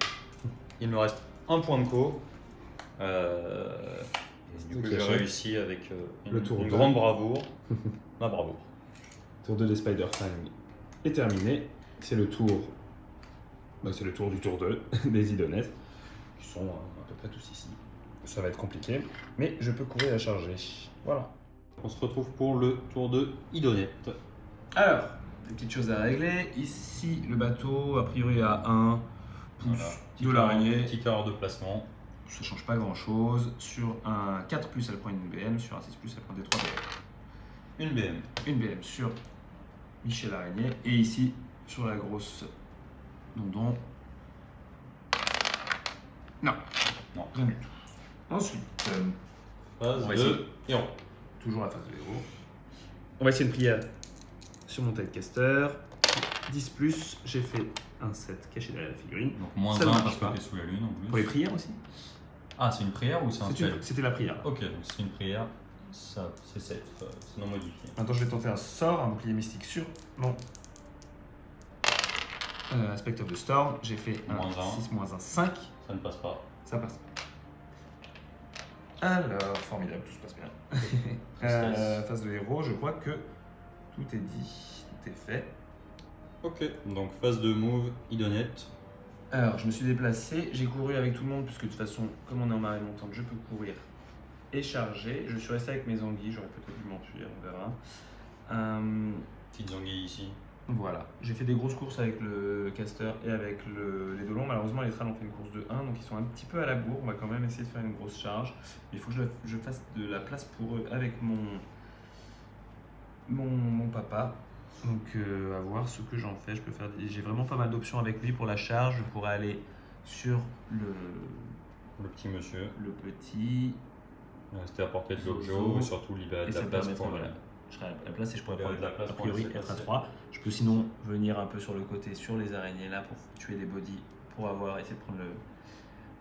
il me reste un point de co. Du coup, Ok, j'ai chef. réussi avec Le tour une deux. grande bravoure. Ma bravoure. Tour 2 des Spider-Fang est terminé. C'est le tour. C'est le tour du tour 2 des Idonès, qui sont à peu près tous ici. Ça va être compliqué, mais je peux courir à charger. Voilà. On se retrouve pour le tour de Idonette. Alors, des petites choses à régler. Ici, le bateau, a priori, a 1 pouce de l'araignée. Petite erreur de placement. Ça change pas grand chose. Sur un 4+, elle prend une BM. Sur un 6+, elle prend des 3 BM. Une BM. Une BM sur Michel Araignée. Et ici, sur la grosse Dondon. Non. Non. Rien du tout. Ensuite, Phase On va de essayer. héros. toujours la phase de héros. On va essayer une prière sur mon Tidecaster. 10+, j'ai fait un 7 caché derrière la figurine. Donc moins Ça ne 1 marche parce que pas. t'es sous la lune en plus. Pour les prières aussi Ah, c'est une prière ou c'est un spell? C'était la prière. Ok, donc c'est une prière. Ça, c'est safe, c'est non modifié. Maintenant, je vais tenter un sort, un bouclier mystique sur mon Aspect of the Storm. J'ai fait un Moins un. 6 moins 1, 5. Ça ne passe pas. Ça passe. Alors, formidable, tout se passe bien. Phase de héros, je crois que tout est dit, tout est fait. Ok, donc phase de move idonette. Alors, je me suis déplacé, j'ai couru avec tout le monde, puisque de toute façon, comme on est en marée montante, je peux courir et charger. Je suis resté avec mes anguilles, j'aurais peut-être dû m'enfuir, on verra. Petite anguille ici. Voilà, j'ai fait des grosses courses avec le caster et avec les dolons. Malheureusement, les trals ont fait une course de 1, donc ils sont un petit peu à la bourre. On va quand même essayer de faire une grosse charge. Il faut que je fasse de la place pour eux avec mon papa. Donc, à voir ce que j'en fais. Je peux faire. J'ai vraiment pas mal d'options avec lui pour la charge. Je pourrais aller sur Le petit monsieur. le petit. Rester à portée de Zozo. l'objo et surtout libérer Et de ça la me place permettrait, pour voilà. Je serai à la place et je pourrais Il y aurait de la place a pour priori laisser être à passer. 3. Je peux sinon venir un peu sur le côté, sur les araignées là pour tuer des bodies, pour essayer de prendre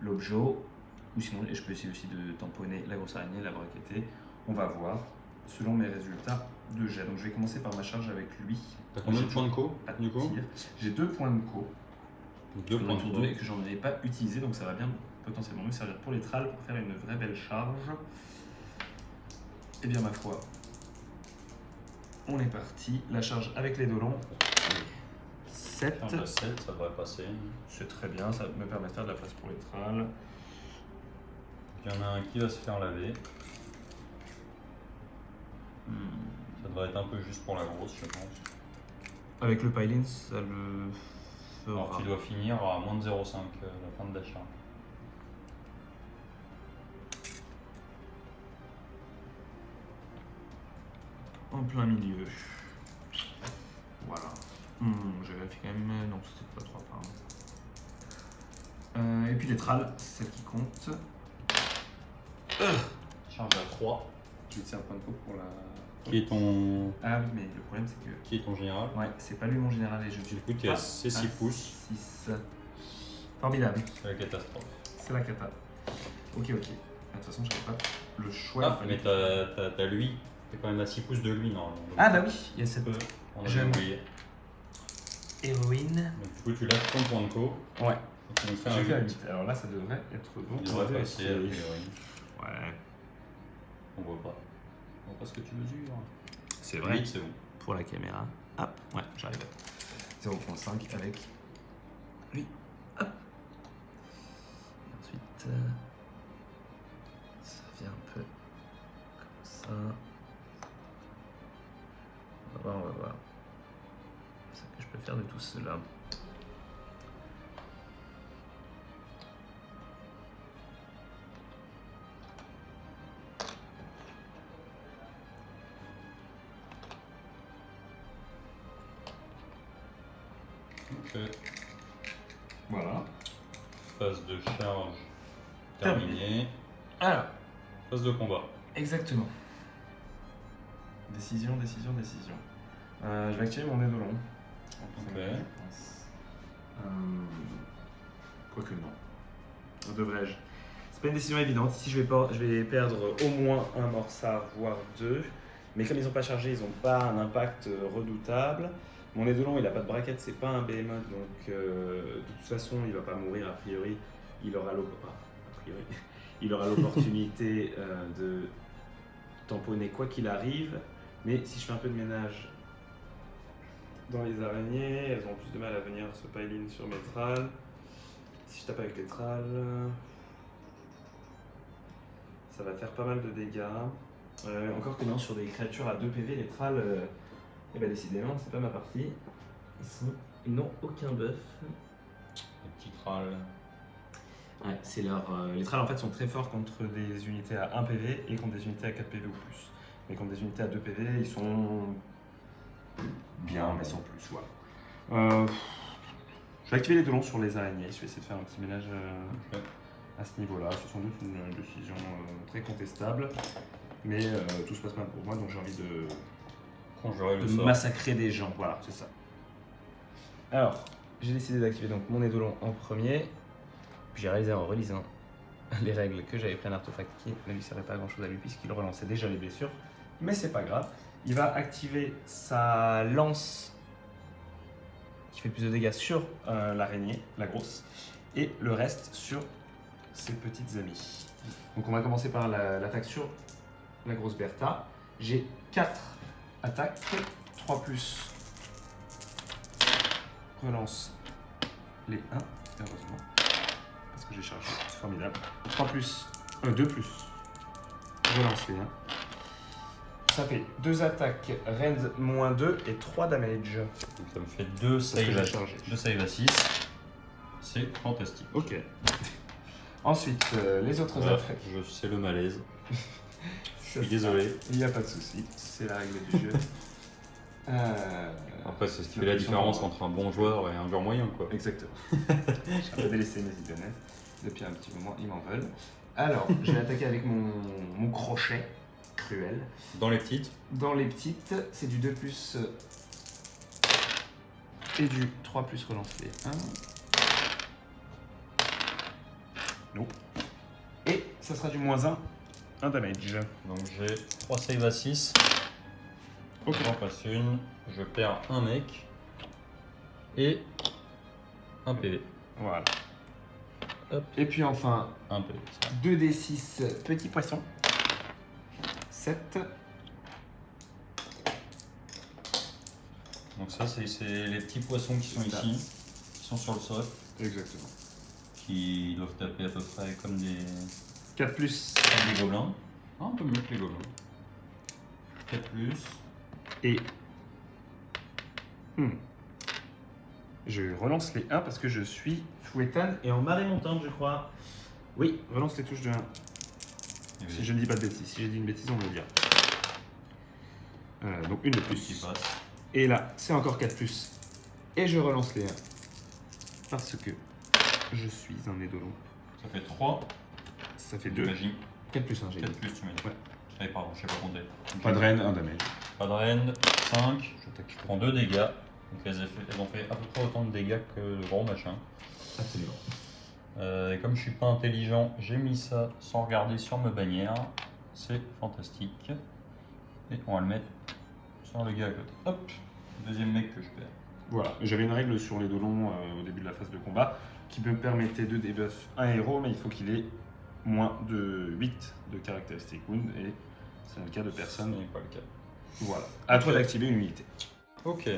l'objet. Ou sinon, je peux essayer aussi de tamponner la grosse araignée, la braqueter. On va voir selon mes résultats de jet. Donc je vais commencer par ma charge avec lui. T'as combien de J'ai points de co pas de du coup? tir. J'ai 2 points de co. 2 points de Tour co. 2 et que j'en ai pas utilisé, donc ça va bien potentiellement me servir pour les trals pour faire une vraie belle charge. Et bien ma foi, on est parti. La charge avec les dolons. 7. Charge à 7, ça devrait passer. C'est très bien, ça me permet de faire de la place pour les trals. Il y en a un qui va se faire laver. Ça devrait être un peu juste pour la grosse, je pense. Avec le pilin, ça le fera. Alors tu dois finir à moins de 0,5 la fin de l'achat. En plein milieu. Voilà. Je vérifie quand même. Non, c'était pas 3 pardon. Et puis les trals, c'est celle qui compte. Charge à 3. Je vais tirer un point de coup pour la. Qui est ton. Ah oui, mais le problème c'est que. Qui est ton général? Ouais, c'est pas lui mon général et je Du coup, tu es à 6 pouces. 6. Formidable. C'est la catastrophe. C'est la cata. Ok. De toute façon, j'avais pas le choix. Ah, il mais fallait- t'as lui. T'es quand même à 6 pouces de lui, normalement. Donc, Ah bah oui, il y a cette on a jeune. oublié. héroïne. Donc, du coup, tu lâches ton point de co. Ouais. Et tu nous fais J'ai un fait un 8. 8. Alors là, ça devrait être bon. Il On devrait va passer, a essayer. priori. Ouais, On voit pas. On voit pas ce que tu mesures. c'est vrai. 8, c'est bon. Pour la caméra. Hop, ouais, j'arrive. 0.5 avec lui. Hop. Et ensuite, ça vient un peu comme ça. On va voir. C'est ce que je peux faire de tout cela. Ok. Voilà. Phase de charge Terminé. terminée. Alors, Phase de combat. exactement. Décision. Je vais activer mon nez de long. Ok. Je pense. Quoique non. Devrais-je? C'est pas une décision évidente. Ici, je vais perdre au moins un Morsard, voire 2. Mais comme ils n'ont pas chargé, ils n'ont pas un impact redoutable. Mon nez de long, il n'a pas de braquette, c'est pas un behemoth, donc de toute façon, il va pas mourir a priori. Il aura l'opportunité de tamponner quoi qu'il arrive. Mais si je fais un peu de ménage dans les araignées, elles ont plus de mal à venir se pile-in sur mes trals. Si je tape avec les trals, ça va faire pas mal de dégâts. Encore que non, sur des créatures à 2 PV, les trals, et bah décidément, c'est pas ma partie. Ils n'ont aucun buff. Les petits trals. Ouais, c'est les trals en fait sont très forts contre des unités à 1 PV et contre des unités à 4 PV ou plus. Mais contre des unités à 2 PV, ils sont bien, mais sans plus. Voilà. Je vais activer les dolons sur les araignées. Je vais essayer de faire un petit ménage à ce niveau-là. C'est sans doute une décision très contestable. Mais tout se passe mal pour moi, donc j'ai envie de Conjurer le sort. massacrer des gens. Voilà, c'est ça. Alors, j'ai décidé d'activer donc mon édolon en premier. Puis j'ai réalisé en relisant les règles que j'avais pris un artefact qui ne lui servait pas à grand chose à lui puisqu'il relançait déjà les blessures. Mais c'est pas grave. Il va activer sa lance qui fait plus de dégâts sur l'araignée, la grosse, et le reste sur ses petites amies. Donc on va commencer par l'attaque sur la grosse Bertha. J'ai 4 attaques, 3 plus. Relance les 1, heureusement, parce que j'ai chargé, c'est formidable. 3 plus, 2 plus. Relance les 1. Ça fait 2 attaques, rend moins 2 et 3 damage. Donc ça me fait 2 save à 6. C'est fantastique. Ok. Ensuite, les autres Voilà, attaques. c'est le malaise. Je suis désolé. Il n'y a pas de souci, c'est la règle du jeu. Après, c'est ce qui fait la différence entre un bon joueur et un joueur moyen, quoi. Exactement. J'ai délaissé mes idonnettes depuis un petit moment, ils m'en veulent. Alors, je vais attaquer avec mon crochet cruel. Dans les petites. Dans les petites, c'est du 2 plus et du 3 plus relancé. 1. Non. Et ça sera du moins 1 damage. Donc j'ai 3 save à 6. Ok. J'en passe une. Je perds un mec. Et un PV. Voilà. Hop. Et puis enfin, Un PV. ça. 2d6 petits poissons. 7. Donc ça, c'est les petits poissons qui sont ici. Qui sont sur le sol. Exactement. Qui doivent taper à peu près comme des 4 plus. gobelins. Ah, un peu mieux que les gobelins. 4 plus. Et. Je relance les 1 parce que je suis fouettane et en marée montante, je crois. Oui, relance les touches de 1. Si je ne dis pas de bêtises. Si j'ai dit une bêtise, on me le dira. Donc une de Qui plus. passe. Et là, c'est encore 4 plus. Et je relance les 1. Parce que je suis un édolon. Ça fait 3. Ça fait 2. J'imagine. 4 plus 1, j'ai 4 dit. plus, tu m'as dit. Ouais. Allez, pardon, je sais pas compter. Pas de reine, 1 damage. Pas de reine. 5. J'attaque. Je prends 2 dégâts. Donc elles ont fait à peu près autant de dégâts que le gros machin. Absolument. Et comme je suis pas intelligent, j'ai mis ça sans regarder sur ma bannière. C'est fantastique. Et on va le mettre sur le gars à côté. Hop, deuxième mec que je perds. Voilà, j'avais une règle sur les dolons au début de la phase de combat qui me permettait de debuff un héros, mais il faut qu'il ait moins de 8 de caractéristiques wound, et c'est le cas de Ce personne. n'est pas le cas. Voilà, à toi d'activer une unité. Ok,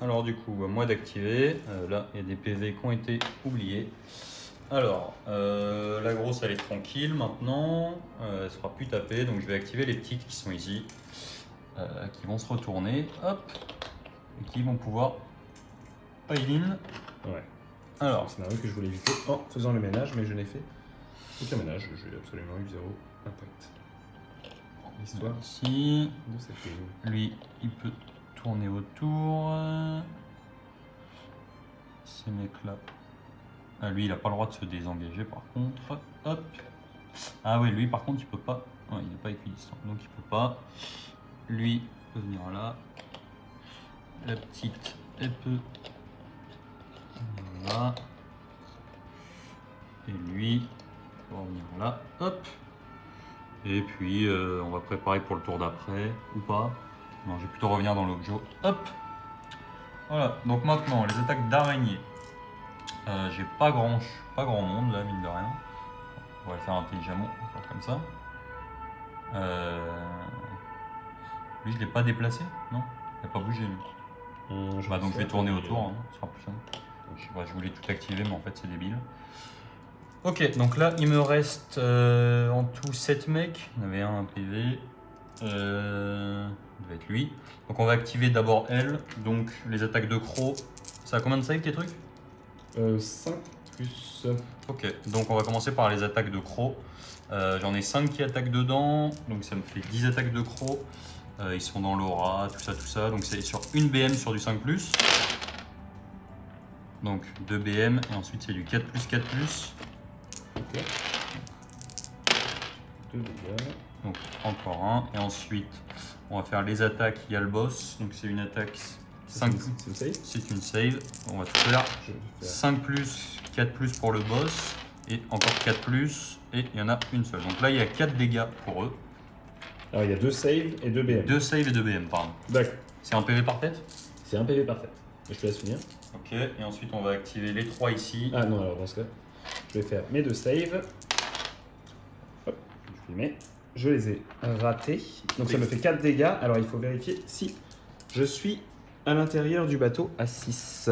alors du coup, moi d'activer. Là, il y a des PV qui ont été oubliés. Alors, la grosse elle est tranquille maintenant, elle sera plus tapée, donc je vais activer les petites qui sont ici, qui vont se retourner, hop, et qui vont pouvoir pile-in. Ouais. Alors, C'est un scénario que je voulais éviter en faisant le ménage, mais je n'ai fait aucun ménage, j'ai absolument eu 0 impact. L'histoire ici, de cette game. lui, il peut tourner autour. Ces mecs-là. Ah, lui, il n'a pas le droit de se désengager par contre. Hop. Ah oui, lui par contre, il peut pas. Ouais, il n'est pas équidistant, donc il peut pas. Lui peut venir là. La petite, elle peut. Là. Et lui, il peut revenir là. Hop. Et puis, on va préparer pour le tour d'après, ou pas. Non, je vais plutôt revenir dans l'objet. Hop. Voilà, donc maintenant, les attaques d'araignée. J'ai pas grand monde là, mine de rien. On va le faire intelligemment, encore comme ça. Lui, je l'ai pas déplacé, non? Il n'a pas bougé, lui. Bah, donc je vais tourner autour, hein, ce sera plus simple. Je voulais tout activer, mais en fait, c'est débile. Ok, donc là, il me reste en tout 7 mecs. Il y en avait un PV. Il devait être lui. Donc on va activer d'abord elle. Donc les attaques de croc. Ça a combien de save tes trucs? 5 plus. Ok, donc on va commencer par les attaques de croc. J'en ai 5 qui attaquent dedans, donc ça me fait 10 attaques de croc. Ils sont dans l'aura, tout ça. Donc c'est sur une BM sur du 5+. Donc 2 BM, et ensuite c'est du 4+, 4+. Ok. 2 dégâts. Donc encore un, et ensuite on va faire les attaques, il y a le boss. Donc c'est une attaque 5+, C'est une save. c'est une save. On va tout faire. Je vais faire 5+, 4+, pour le boss, et encore 4+, et il y en a une seule. Donc là, il y a 4 dégâts pour eux. Alors il y a 2 saves et 2 BM. 2 save et 2 BM, pardon. D'accord. C'est un PV par tête? C'est un PV parfait. Je te laisse finir. Ok, et ensuite on va activer les 3 ici. Ah non, alors dans ce cas, je vais faire mes 2 saves. Hop, je les mets. Je les ai ratés. Donc ça me fait 4 dégâts. Alors il faut vérifier si je suis à l'intérieur du bateau à 6.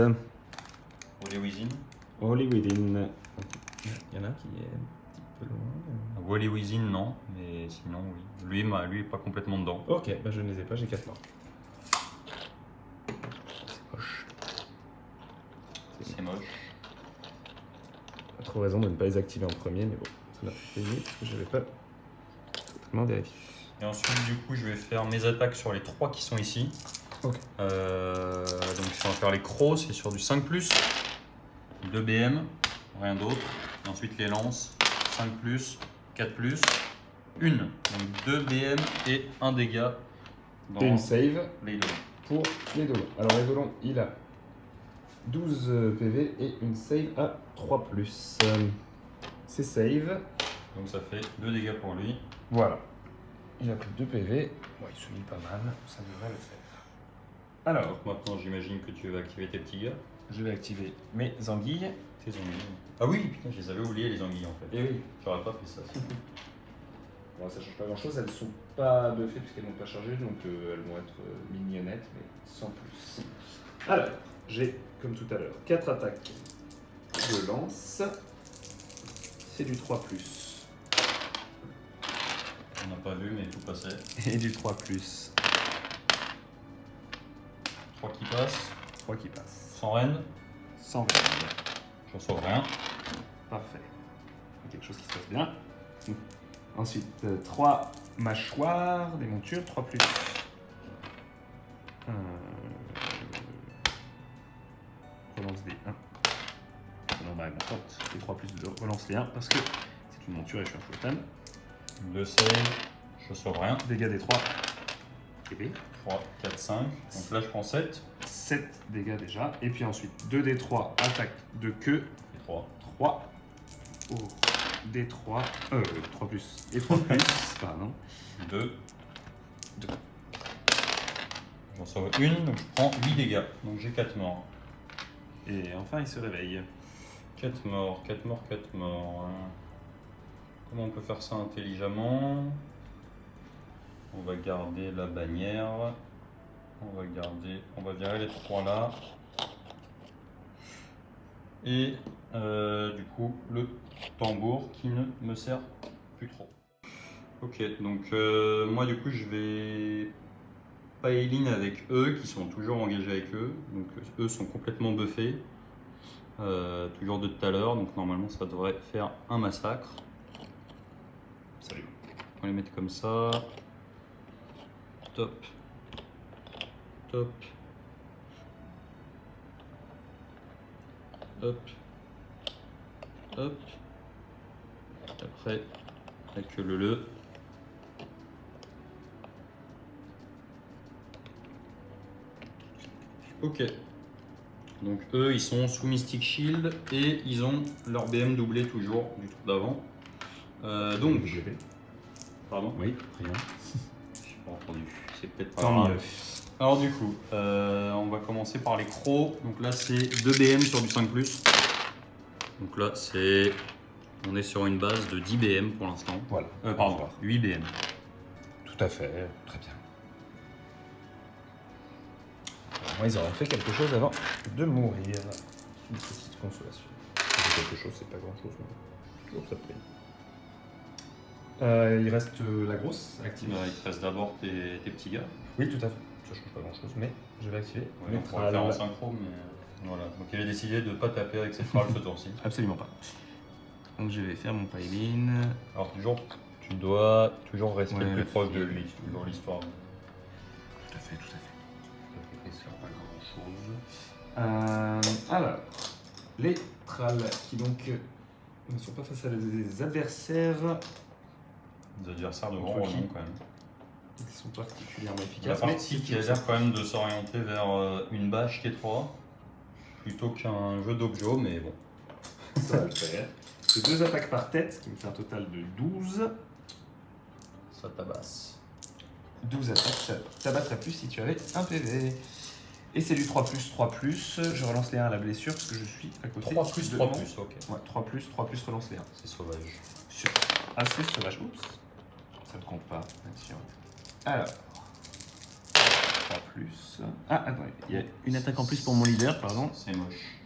Wally Within. Holy Within. Il y en a un qui est un petit peu loin. Wally Within, non, mais sinon, oui. Lui est pas complètement dedans. Ok, bah je ne les ai pas, j'ai 4 morts. C'est moche. C'est moche. Pas trop raison de ne pas les activer en premier, mais bon, ça m'a fait plaisir parce que je n'avais pas totalement vérifié. Et ensuite, du coup, je vais faire mes attaques sur les 3 qui sont ici. Ok. Donc, si on va faire les crocs, c'est sur du 5+, 2 BM, rien d'autre. Et ensuite, les lances, 5+, 4+, 1. Donc 2 BM et 1 dégât dans Et une save les deux. pour les dolons. Alors les dolons, il a 12 PV et une save à 3+. C'est save. Donc ça fait 2 dégâts pour lui. Voilà. Il a pris 2 PV. Bon, il se lit pas mal, ça devrait le faire. Alors, Donc maintenant, j'imagine que tu vas activer tes petits gars. je vais activer mes anguilles. Tes anguilles. Ah oui, putain, je les avais oubliés les anguilles en fait. Et oui. J'aurais pas fait ça. Bon, ça change pas grand chose, elles sont pas buffées puisqu'elles n'ont pas chargé, donc elles vont être mignonnettes, mais sans plus. Alors, j'ai, comme tout à l'heure, 4 attaques de lance. C'est du 3+. On n'a pas vu, mais tout passait. Et du 3+. 3 qui passent, 3 qui passent. sans reine, Sans veine. j'en sauve rien. Parfait. Quelque chose qui se passe bien. Ensuite, 3 mâchoires, des montures, 3+. Relance des 1. Non, bah, n'importe. Les 3+, relance les 1 parce que c'est une monture et je suis un totem. 2 save, je sauve rien. Dégâts des 3. TP. 3, 4, 5. Donc là, je prends 7 7 dégâts déjà. Et puis ensuite, 2 des 3 attaque de queue. et 3. 3. Oh. Des 3. 3 plus. Et 3 plus. Pardon. 2. J'en sauve une, donc je prends 8 dégâts. Donc j'ai 4 morts. Et enfin, il se réveille. 4 morts, 4 morts, 4 morts. Comment on peut faire ça intelligemment? On va garder la bannière. On va virer les 3 là. Et du coup, le tambour qui ne me sert plus trop. Ok, donc moi du coup je vais pile-in avec eux qui sont toujours engagés avec eux. Donc eux sont complètement buffés. Toujours de tout à l'heure, donc normalement ça devrait faire un massacre. Salut. On va les mettre comme ça. Top. Top. Hop. Hop. Après, avec le. Ok. Donc eux, ils sont sous Mystic Shield et ils ont leur BM doublé toujours du tour d'avant. Donc, pardon. Oui, rien. J'ai pas entendu. C'est peut-être pas Tant grave. mieux. Alors du coup, on va commencer par les crocs. Donc là, c'est 2 BM sur du 5+. Donc là, on est sur une base de 10 BM pour l'instant. Voilà. Pardon, 8 BM. Tout à fait. Très bien. Alors, moi, ils auraient fait quelque chose avant de mourir. Une petite consolation. Quelque chose, c'est pas grand chose, mais toujours ça paye. Il reste la grosse active. Il te reste d'abord tes petits gars. Oui, tout à fait. Ça change pas grand chose, mais je vais activer. Ouais, on pourrait le faire en synchro, mais voilà. Donc il a décidé de ne pas taper avec cette phrase ce tour-ci. Absolument pas. Donc je vais faire mon pile-in. Alors tu dois toujours rester Ouais, plus la proche de fille. lui, c'est toujours l'histoire. Tout à fait, tout à fait. Ça fait pas grand chose. Alors, les trals qui donc ne sont pas face à des adversaires Des adversaires de grand Contre qui renom quand même. qui sont particulièrement La efficaces. partie qui a l'air quand même de s'orienter vers une bâche T3 plutôt qu'un jeu d'objo, mais bon. Ça va le faire. que 2 attaques par tête, ce qui me fait un total de 12. Ça tabasse. 12 attaques, ça t'abattrait plus si tu avais un PV. Et c'est du 3+, je relance les 1 à la blessure parce que je suis à côté. 3+, de 3+, mon- ok. Ouais, 3+, relance les 1. C'est sauvage. Sur assez sauvage. Oups. Ça ne compte pas. Attention. Alors. 3+. Ah, attends, il y a une attaque en plus pour mon leader, pardon. C'est moche.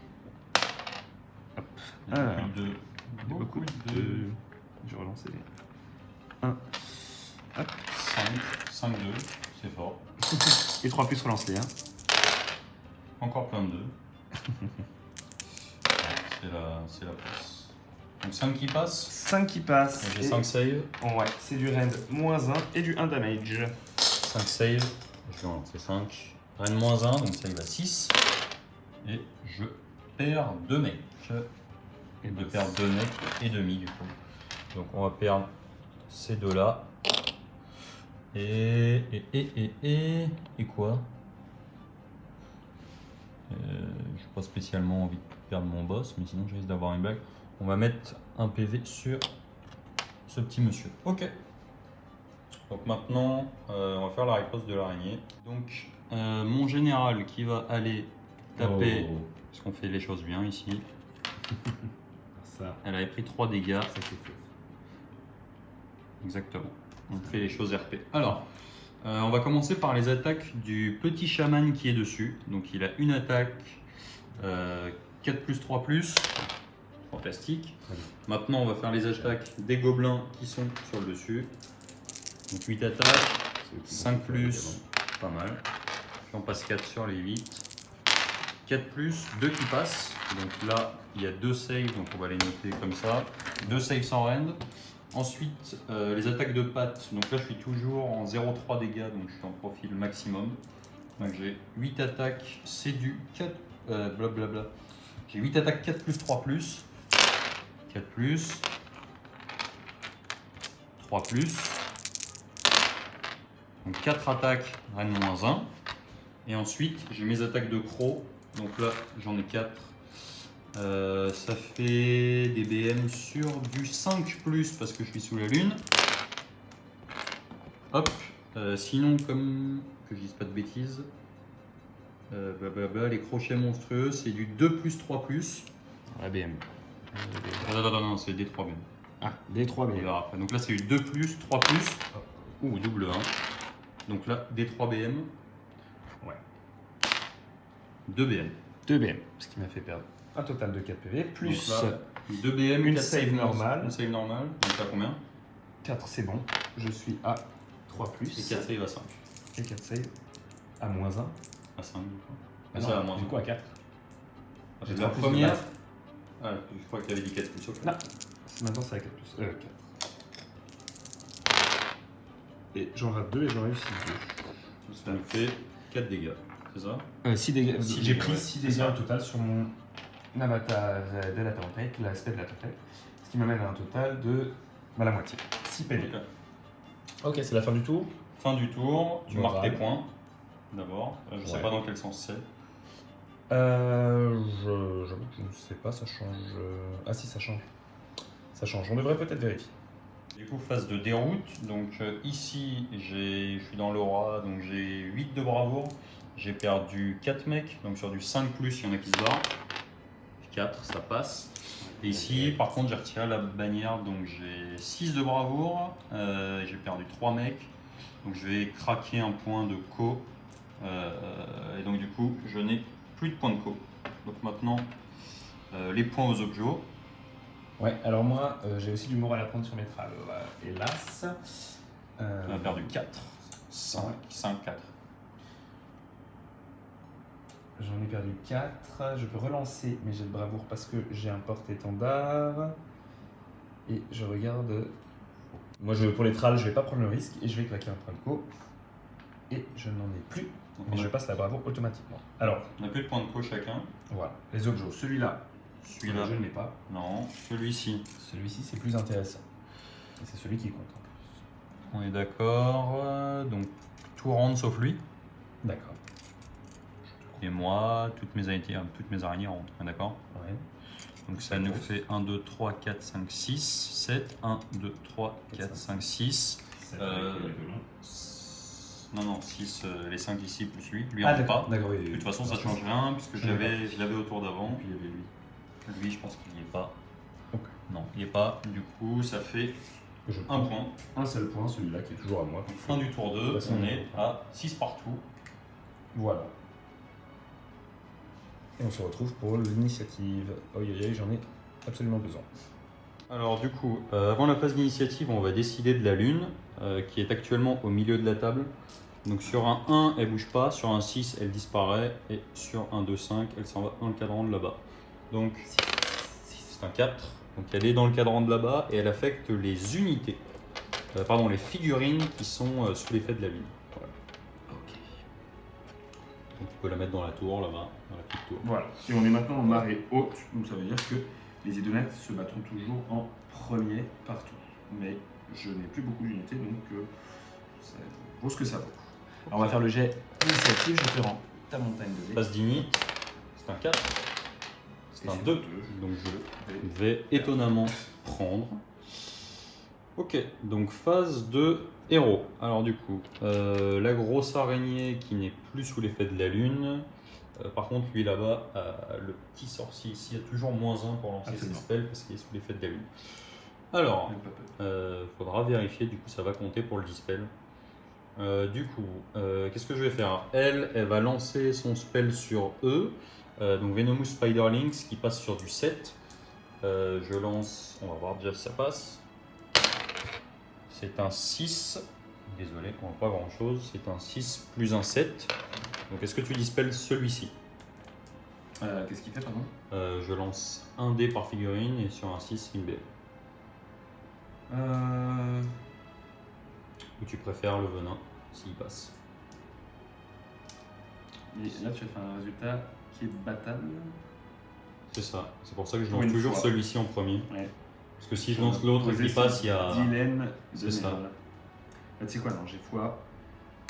Hop. Il y a Alors. beaucoup de... Il y a beaucoup de. Je vais relancer les 1. 5, 2, c'est fort. Et 3+, relance les 1. Encore plein de 2. C'est la place. Donc 5 qui passent. 5 qui passent. J'ai 5 save. Ouais, c'est du rend -1 et du 1 damage. 5 save. Je vais en lancer 5. Rend -1, donc save à 6. Et je perds 2 mecs. Et de perdre 2 mecs et demi du coup. Donc on va perdre ces deux là. Et quoi? J'ai pas spécialement envie de perdre mon boss, mais sinon je risque d'avoir une bague. On va mettre un PV sur ce petit monsieur. Ok. Donc maintenant, on va faire la riposte de l'araignée. Donc mon général qui va aller taper, parce qu'on fait les choses bien ici. Ça, Elle avait pris 3 dégâts. ça c'est fait. Exactement. On fait les choses RP. Alors, on va commencer par les attaques du petit chaman qui est dessus. Donc il a une attaque 4+3+, fantastique. Maintenant on va faire les attaques des gobelins qui sont sur le dessus. Donc 8 attaques, 5+, pas mal. Puis on passe 4 sur les 8. 4+, 2 qui passent. Donc là il y a 2 saves, donc on va les noter comme ça. 2 saves sans rend. Ensuite, les attaques de pattes, donc là je suis toujours en 0,3 dégâts, donc je suis en profil maximum. Donc j'ai 8 attaques, c'est du 4, blablabla. J'ai 8 attaques 4+3+, 4+, 3+, donc 4 attaques, Rennes -1. Et ensuite j'ai mes attaques de croc, donc là j'en ai 4. Ça fait des BM sur du 5+ parce que je suis sous la lune. Hop. Sinon, comme que je dise pas de bêtises, les crochets monstrueux, c'est du 2+3+. La BM. Non, c'est des 3 BM. Ah, des 3 On BM. verra après. Donc là, c'est du 2+, 3+. Ou double 1. Donc là, des 3 BM. Ouais. 2 BM. 2 BM, ce qui m'a fait perdre un total de 4 PV, plus Donc là, 2 BM, une 4 save normale. Une save normale. Donc là, combien? 4, c'est bon. Je suis à 3+. Et 4 save à 5. Et 4 save à -1. À 5 du coup. Ah ça, non, à moins du coup à 4. J'ai J'ai la 3 plus de première. base. Ah, je crois que tu avais dit 4+. Ok. Non, maintenant c'est à 4+. 4. Et j'en rate 2 et j'en réussis 2. Ça nous fait 4 dégâts, c'est ça? 6 dégâts. Six J'ai dégâts, pris ouais. 6 C'est dégâts ça. au total sur mon avatar de la tempête, l'aspect de la tempête. Ce qui m'amène à un total de la moitié. 6 PV. Ok. Ok, c'est la fin du tour. Fin du tour, tu Moral. marques tes points d'abord. Je sais Ouais. pas dans quel sens c'est. J'avoue que je ne sais pas, ça change. Ah si, ça change. Ça change. On devrait peut-être vérifier. Du coup, phase de déroute. Donc ici, je suis dans l'aura, donc j'ai 8 de bravoure. J'ai perdu 4 mecs, donc sur du 5+, il y en a qui se barrent. 4, ça passe. Et ici, par contre, j'ai retiré la bannière, donc j'ai 6 de bravoure. J'ai perdu 3 mecs. Donc je vais craquer un point de co. Et donc du coup, je n'ai plus de points de co. Donc maintenant, les points aux objets. Ouais, alors moi j'ai aussi du moral à prendre sur mes travers, hélas. On a perdu 4. 5, 4. J'en ai perdu 4. Je peux relancer mes jets de bravoure parce que j'ai un porte-étendard. Et je regarde. Moi, pour les trals, je vais pas prendre le risque et je vais claquer un point de co. Et je n'en ai plus. Donc, Mais je passe la bravoure automatiquement. Alors, on a plus de points de co chacun. voilà. Les objets. Celui-là, Celui-là, je ne l'ai pas. non. Celui-ci, Celui-ci, c'est plus intéressant. Et c'est celui qui compte en plus. on est d'accord. Donc tout rentre sauf lui. D'accord. Je te et moi, toutes mes araignées rentrent, d'accord? Ouais. Donc ça nous fait 1, 2, 3, 4, 5, 6, 7, 1, 2, 3, 4, 5, 6. Non, 6, les 5 ici plus lui. Lui, Ah, on d'accord. pas. D'accord, De toute façon, ça change rien, puisque je l'avais au tour d'avant. Puis il y avait lui. Lui, je pense qu'il n'y est pas. Ok. Non, il n'y est pas. Du coup, ça fait Je un prends point. un seul point, celui-là qui est toujours à moi. Donc, fin du tour 2, Passons on au est à 6 partout. Voilà. Et on se retrouve pour l'initiative. Oh, j'en ai absolument besoin. Alors du coup, avant la phase d'initiative, on va décider de la lune, qui est actuellement au milieu de la table. Donc sur un 1, elle bouge pas, sur un 6, elle disparaît, et sur un 2, 5, elle s'en va dans le cadran de là-bas. Donc c'est un 4, donc elle est dans le cadran de là-bas, et elle affecte les unités, les figurines qui sont sous l'effet de la lune. Voilà. Ok. Donc tu peux la mettre dans la tour là-bas, dans la petite tour. Voilà. Et on est maintenant en marée haute, donc ça veut dire que les idonètes se battront toujours en premier partout. Mais je n'ai plus beaucoup d'unités, donc ça vaut ce que ça vaut. Alors on va faire le jet initiative, je te rends ta montagne de dés. Phase d'init, c'est un 4, c'est un 2, donc je vais étonnamment prendre. Ok, donc phase de héros. Alors du coup, la grosse araignée qui n'est plus sous l'effet de la lune. Par contre, lui là-bas, le petit sorcier ici a toujours -1 pour lancer ses spells parce qu'il est sous l'effet de la lune. Alors, faudra vérifier, du coup ça va compter pour le dispel. Qu'est-ce que je vais faire? Elle va lancer son spell sur eux. Donc Venomous Spiderlings qui passe sur du 7. Je lance, on va voir déjà si ça passe. C'est un 6. Désolé, on voit pas grand chose. C'est un 6 plus un 7. Donc est-ce que tu dispelles celui-ci? Qu'est-ce qu'il fait, pardon? Je lance un dé par figurine et sur un 6, une BM. Ou tu préfères le venin s'il passe? Et là, tu as fait un résultat qui est battable. C'est ça, c'est pour ça que je Pour lance une toujours fois. celui-ci en premier. Ouais. Parce que si je lance l'autre et qu'il passe, il y a. Dilemme de C'est ça. Néral. Tu sais quoi, non, j'ai foi.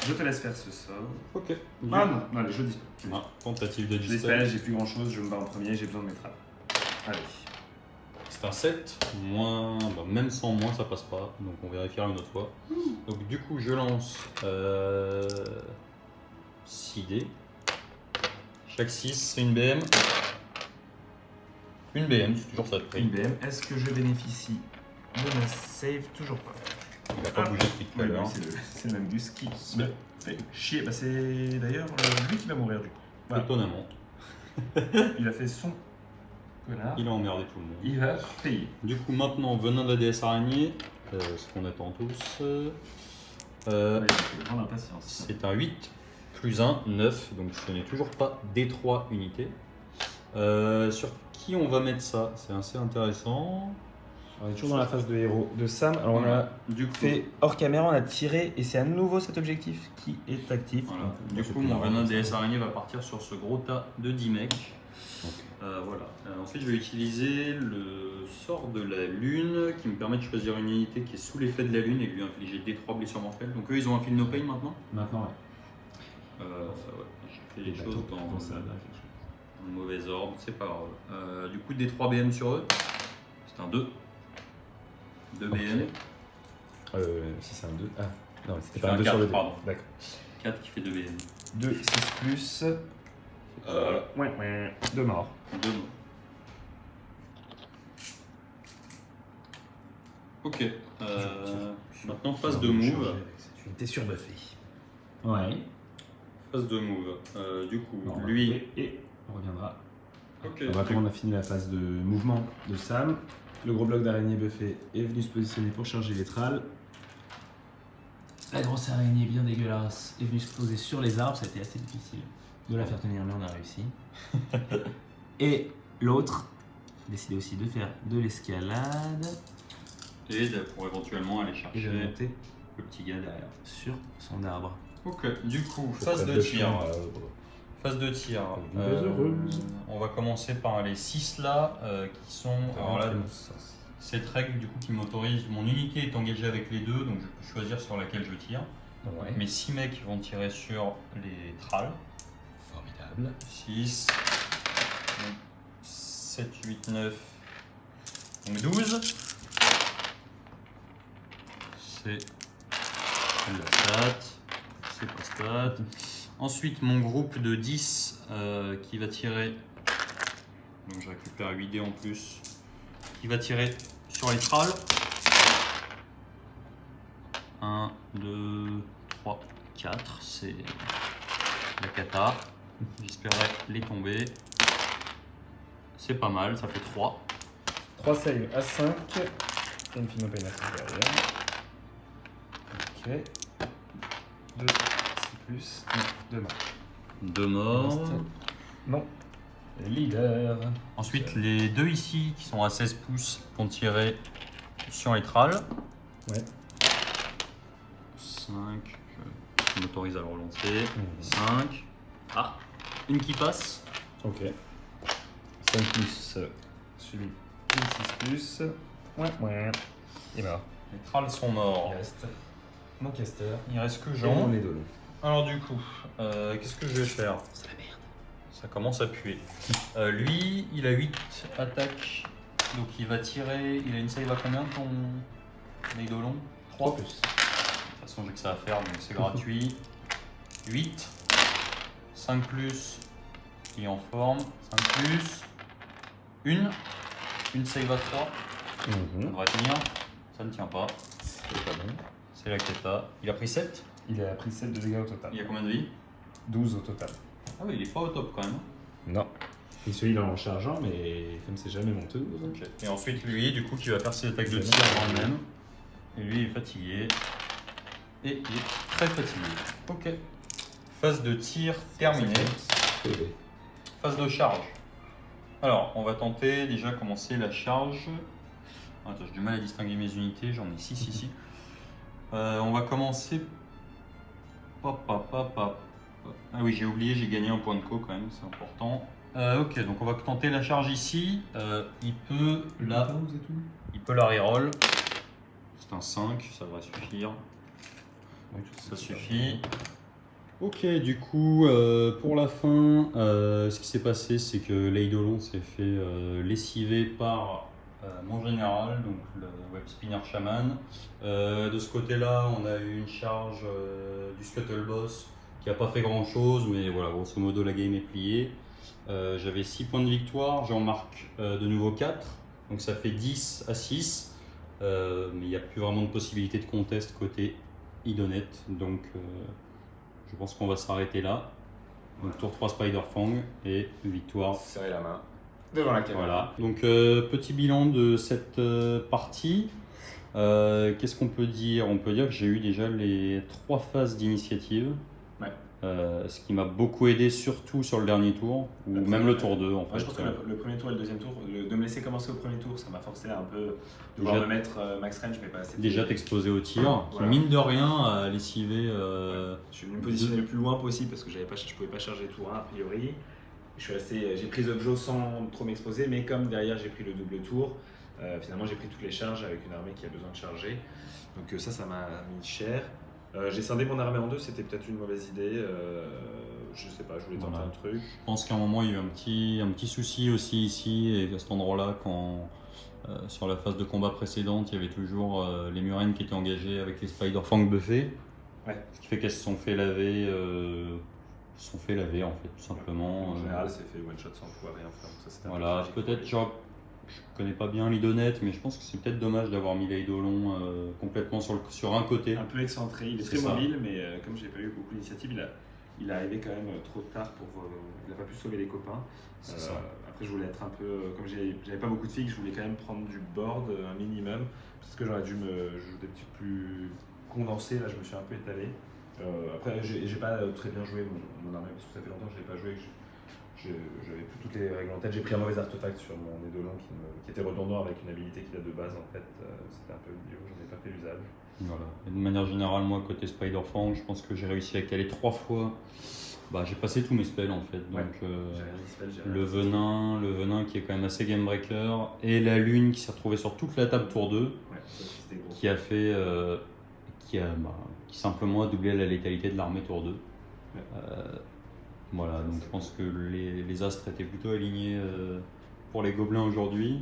Je te laisse faire ce sort. Ok. Ah non, allez, je dispelle. Ah, tentative de Je dispel. dispelle, j'ai plus grand chose, je me bats en premier, j'ai besoin de mes trappes. Allez. C'est un 7, même sans moins ça passe pas, donc on vérifiera une autre fois. Donc du coup je lance 6 dés. Chaque 6 c'est une BM. Une BM, c'est toujours ça de prix. Une BM, est-ce que je bénéficie de ma save? Toujours pas. Il n'a pas bougé depuis tout à l'heure. C'est le même Gus qui me fait chier. Bah, c'est d'ailleurs lui qui va mourir du coup. Voilà. Étonnamment. Il a fait son connard. Il a emmerdé tout le monde. Il va payer. Du coup maintenant venin de la déesse araignée, ce qu'on attend tous. Ouais, il grande impatience. C'est un 8 plus 1, 9, donc je n'ai toujours pas D3 unités. Sur qui on va mettre ça? C'est assez intéressant. On est toujours dans la phase de héros de Sam. Alors on a Du coup, fait hors caméra, on a tiré et c'est à nouveau cet objectif qui est actif. voilà. Donc, Du c'est coup, plus mon marrant. venin déesse araignée va partir sur ce gros tas de 10 mecs. Voilà. Ensuite, je vais utiliser le sort de la lune qui me permet de choisir une unité qui est sous l'effet de la lune et de lui infliger D3 blessures mortelles. Donc eux, ils ont un feel no pain maintenant. Maintenant, ouais. J'ai fait les choses dans ça. le mauvais ordre, c'est pas grave. Du coup, D3 BM sur eux. C'est un 2. 2 BM. Si c'est un 2. Ah, non, c'était Je fais pas un un 2 sur 4, le dé. pardon. D'accord. 4 qui fait 2 BM. 2, 6 plus. Ouais, 2 morts. 2 non. Ok. Maintenant, phase de move. Cette unité surbuffée. Ouais. Phase de move. Du coup, Non, lui. Et on reviendra. Ok. Maintenant, on a fini la phase de mouvement de Sam. Le gros bloc d'araignée buffé est venu se positionner pour charger les tralles. La grosse araignée bien dégueulasse est venue se poser sur les arbres. Ça a été assez difficile de la faire tenir, mais on a réussi. Et l'autre a décidé aussi de faire de l'escalade Et pour éventuellement aller et chercher de monter le petit gars derrière. sur son arbre. Ok. Du coup, phase de tir. Phase de tir. Une base heureuse. On va commencer par les 6 là qui sont. Alors là, cette règle du coup qui m'autorise, mon unité est engagée avec les deux, donc je peux choisir sur laquelle je tire. Ouais. Mes 6 mecs vont tirer sur les tralles. Formidable. table. 6, 7, 8, 9, donc 12. C'est la stat, c'est pas stat. Ensuite, mon groupe de 10 qui va tirer, donc je récupère 8 dés en plus, qui va tirer sur les trals. 1, 2, 3, 4, c'est la cata. J'espérais les tomber. C'est pas mal, ça fait 3. 3 save à 5. Et une Fino Pain à 5 derrière. Ok. 2, 6 plus. 2 morts. 2 morts. Non. Leader. Ensuite, les deux ici qui sont à 16 pouces vont tirer sur les trals. Ouais. 5, je m'autorise à le relancer. 5. Ah, une qui passe. Ok. 5 plus. Suivi. 6 plus. Ouais. Il est mort. Les trals sont morts. Il reste mon caster. Il reste que Et Jean. mon Eidolon. Alors du coup, qu'est-ce que je vais faire? C'est la merde. Ça commence à puer. Lui, il a 8 attaques. Donc il va tirer. Il a une save à combien ton Eidolon? 3 plus. De toute façon, j'ai que ça à faire, donc c'est gratuit. 8. 5 plus. Qui est en forme. 5 plus. Une save à 3. Ça devrait tenir. Ça ne tient pas. C'est pas bon. C'est la Keta. Il a pris 7. Il a pris 7 de dégâts au total. Il y a combien de vie? 12 au total. Ah oui, il est pas au top quand même. Non. Et celui-là en chargeant, mais comme c'est jamais monté. Ok. Et ensuite, lui, du coup, qui va faire ses attaques de tir avant le même. Et lui, il est fatigué. Et il est très fatigué. Ok. Phase de tir terminée. Phase de charge. Alors, on va tenter déjà commencer la charge. Attends, j'ai du mal à distinguer mes unités. J'en ai 6 ici. On va commencer. Ah oui, j'ai oublié, j'ai gagné un point de co quand même, c'est important. Ok, donc on va tenter la charge ici. Il peut la reroll. C'est un 5, ça devrait suffire. Ça suffit. Ok, du coup, pour la fin, ce qui s'est passé, c'est que l'Eidolon s'est fait lessiver par mon général, donc le Web Spinner Shaman. De ce côté-là, on a eu une charge du Scuttle Boss qui n'a pas fait grand-chose, mais voilà, grosso modo, la game est pliée. J'avais 6 points de victoire, j'en marque de nouveau 4, donc ça fait 10 à 6. Mais il n'y a plus vraiment de possibilité de contest côté Idonet, donc je pense qu'on va s'arrêter là. Donc tour 3 Spider-Fang et victoire. Serrer la main devant la caméra. Voilà. Donc petit bilan de cette partie. Qu'est-ce qu'on peut dire? On peut dire que j'ai eu déjà les 3 phases d'initiative. Ouais. Ce qui m'a beaucoup aidé, surtout sur le dernier tour, ou même le tour 2 en fait. Ouais, je pense que le premier tour et le deuxième tour, de me laisser commencer au premier tour, ça m'a forcé un peu de Déjà- devoir me mettre max range, mais pas assez. Déjà t'exposer au tir, qui Voilà. mine de rien a lessivé. Je suis venu me positionner le plus loin possible parce que je pouvais pas charger tour 1 a priori. J'ai pris Zobjo sans trop m'exposer, mais comme derrière j'ai pris le double tour, finalement j'ai pris toutes les charges avec une armée qui a besoin de charger. Donc ça m'a mis cher. J'ai scindé mon armée en deux, c'était peut-être une mauvaise idée. Je sais pas, je voulais tenter Voilà. un truc. Je pense qu'à un moment il y a eu un petit souci aussi ici et à cet endroit-là quand sur la phase de combat précédente il y avait toujours les Murennes qui étaient engagées avec les Spider-Fang buffés. Ouais. Ce qui fait qu'elles se sont fait laver en fait tout simplement. En général, c'est fait one shot sans pouvoir rien faire. Donc ça, c'était un peu Voilà, tragique pour peut-être les- je connais pas bien l'Idonet mais je pense que c'est peut-être dommage d'avoir mis l'Eidolon complètement sur un côté. Un peu excentré, il est C'est très ça. mobile, mais comme j'ai pas eu beaucoup d'initiative, il est arrivé quand même trop tard pour. Il n'a pas pu sauver les copains. C'est ça. Après, je voulais être un peu. Comme j'avais pas beaucoup de filles, je voulais quand même prendre du board, un minimum. Parce que j'aurais dû jouer des petits plus condensés, là je me suis un peu étalé. Après, j'ai pas très bien joué mon armée parce que ça fait longtemps que je l'ai pas joué. J'avais plus toutes les règles en tête. J'ai pris un mauvais artefact sur mon Eidolon qui était redondant avec une habilité qu'il a de base en fait. C'était un peu idiot, j'en ai pas fait l'usage. Voilà. Et de manière générale, moi, côté Spider-Fang, je pense que j'ai réussi à caler 3 fois. Bah, j'ai passé tous mes spells en fait. Donc, J'ai rien dispel, j'ai rien le venin qui est quand même assez game breaker, et la lune qui s'est retrouvée sur toute la table tour 2, Ouais, ça aussi, c'était gros. qui a fait. Qui simplement a doublé la létalité de l'armée tour 2. Voilà, donc je pense que les astres étaient plutôt alignés pour les gobelins aujourd'hui.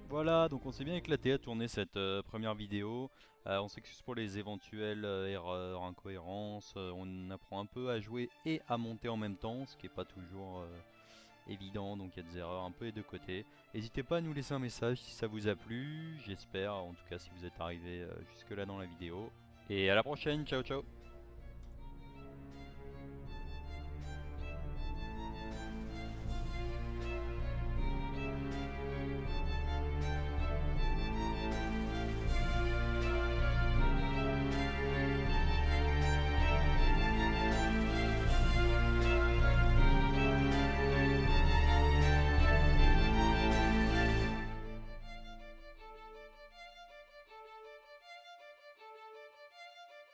Voilà, donc on s'est bien éclaté à tourner cette première vidéo. On s'excuse pour les éventuelles erreurs, incohérences. On apprend un peu à jouer et à monter en même temps, ce qui n'est pas toujours évident, donc il y a des erreurs un peu des deux côtés. N'hésitez pas à nous laisser un message si ça vous a plu, j'espère, en tout cas si vous êtes arrivé jusque là dans la vidéo. Et à la prochaine, ciao ciao.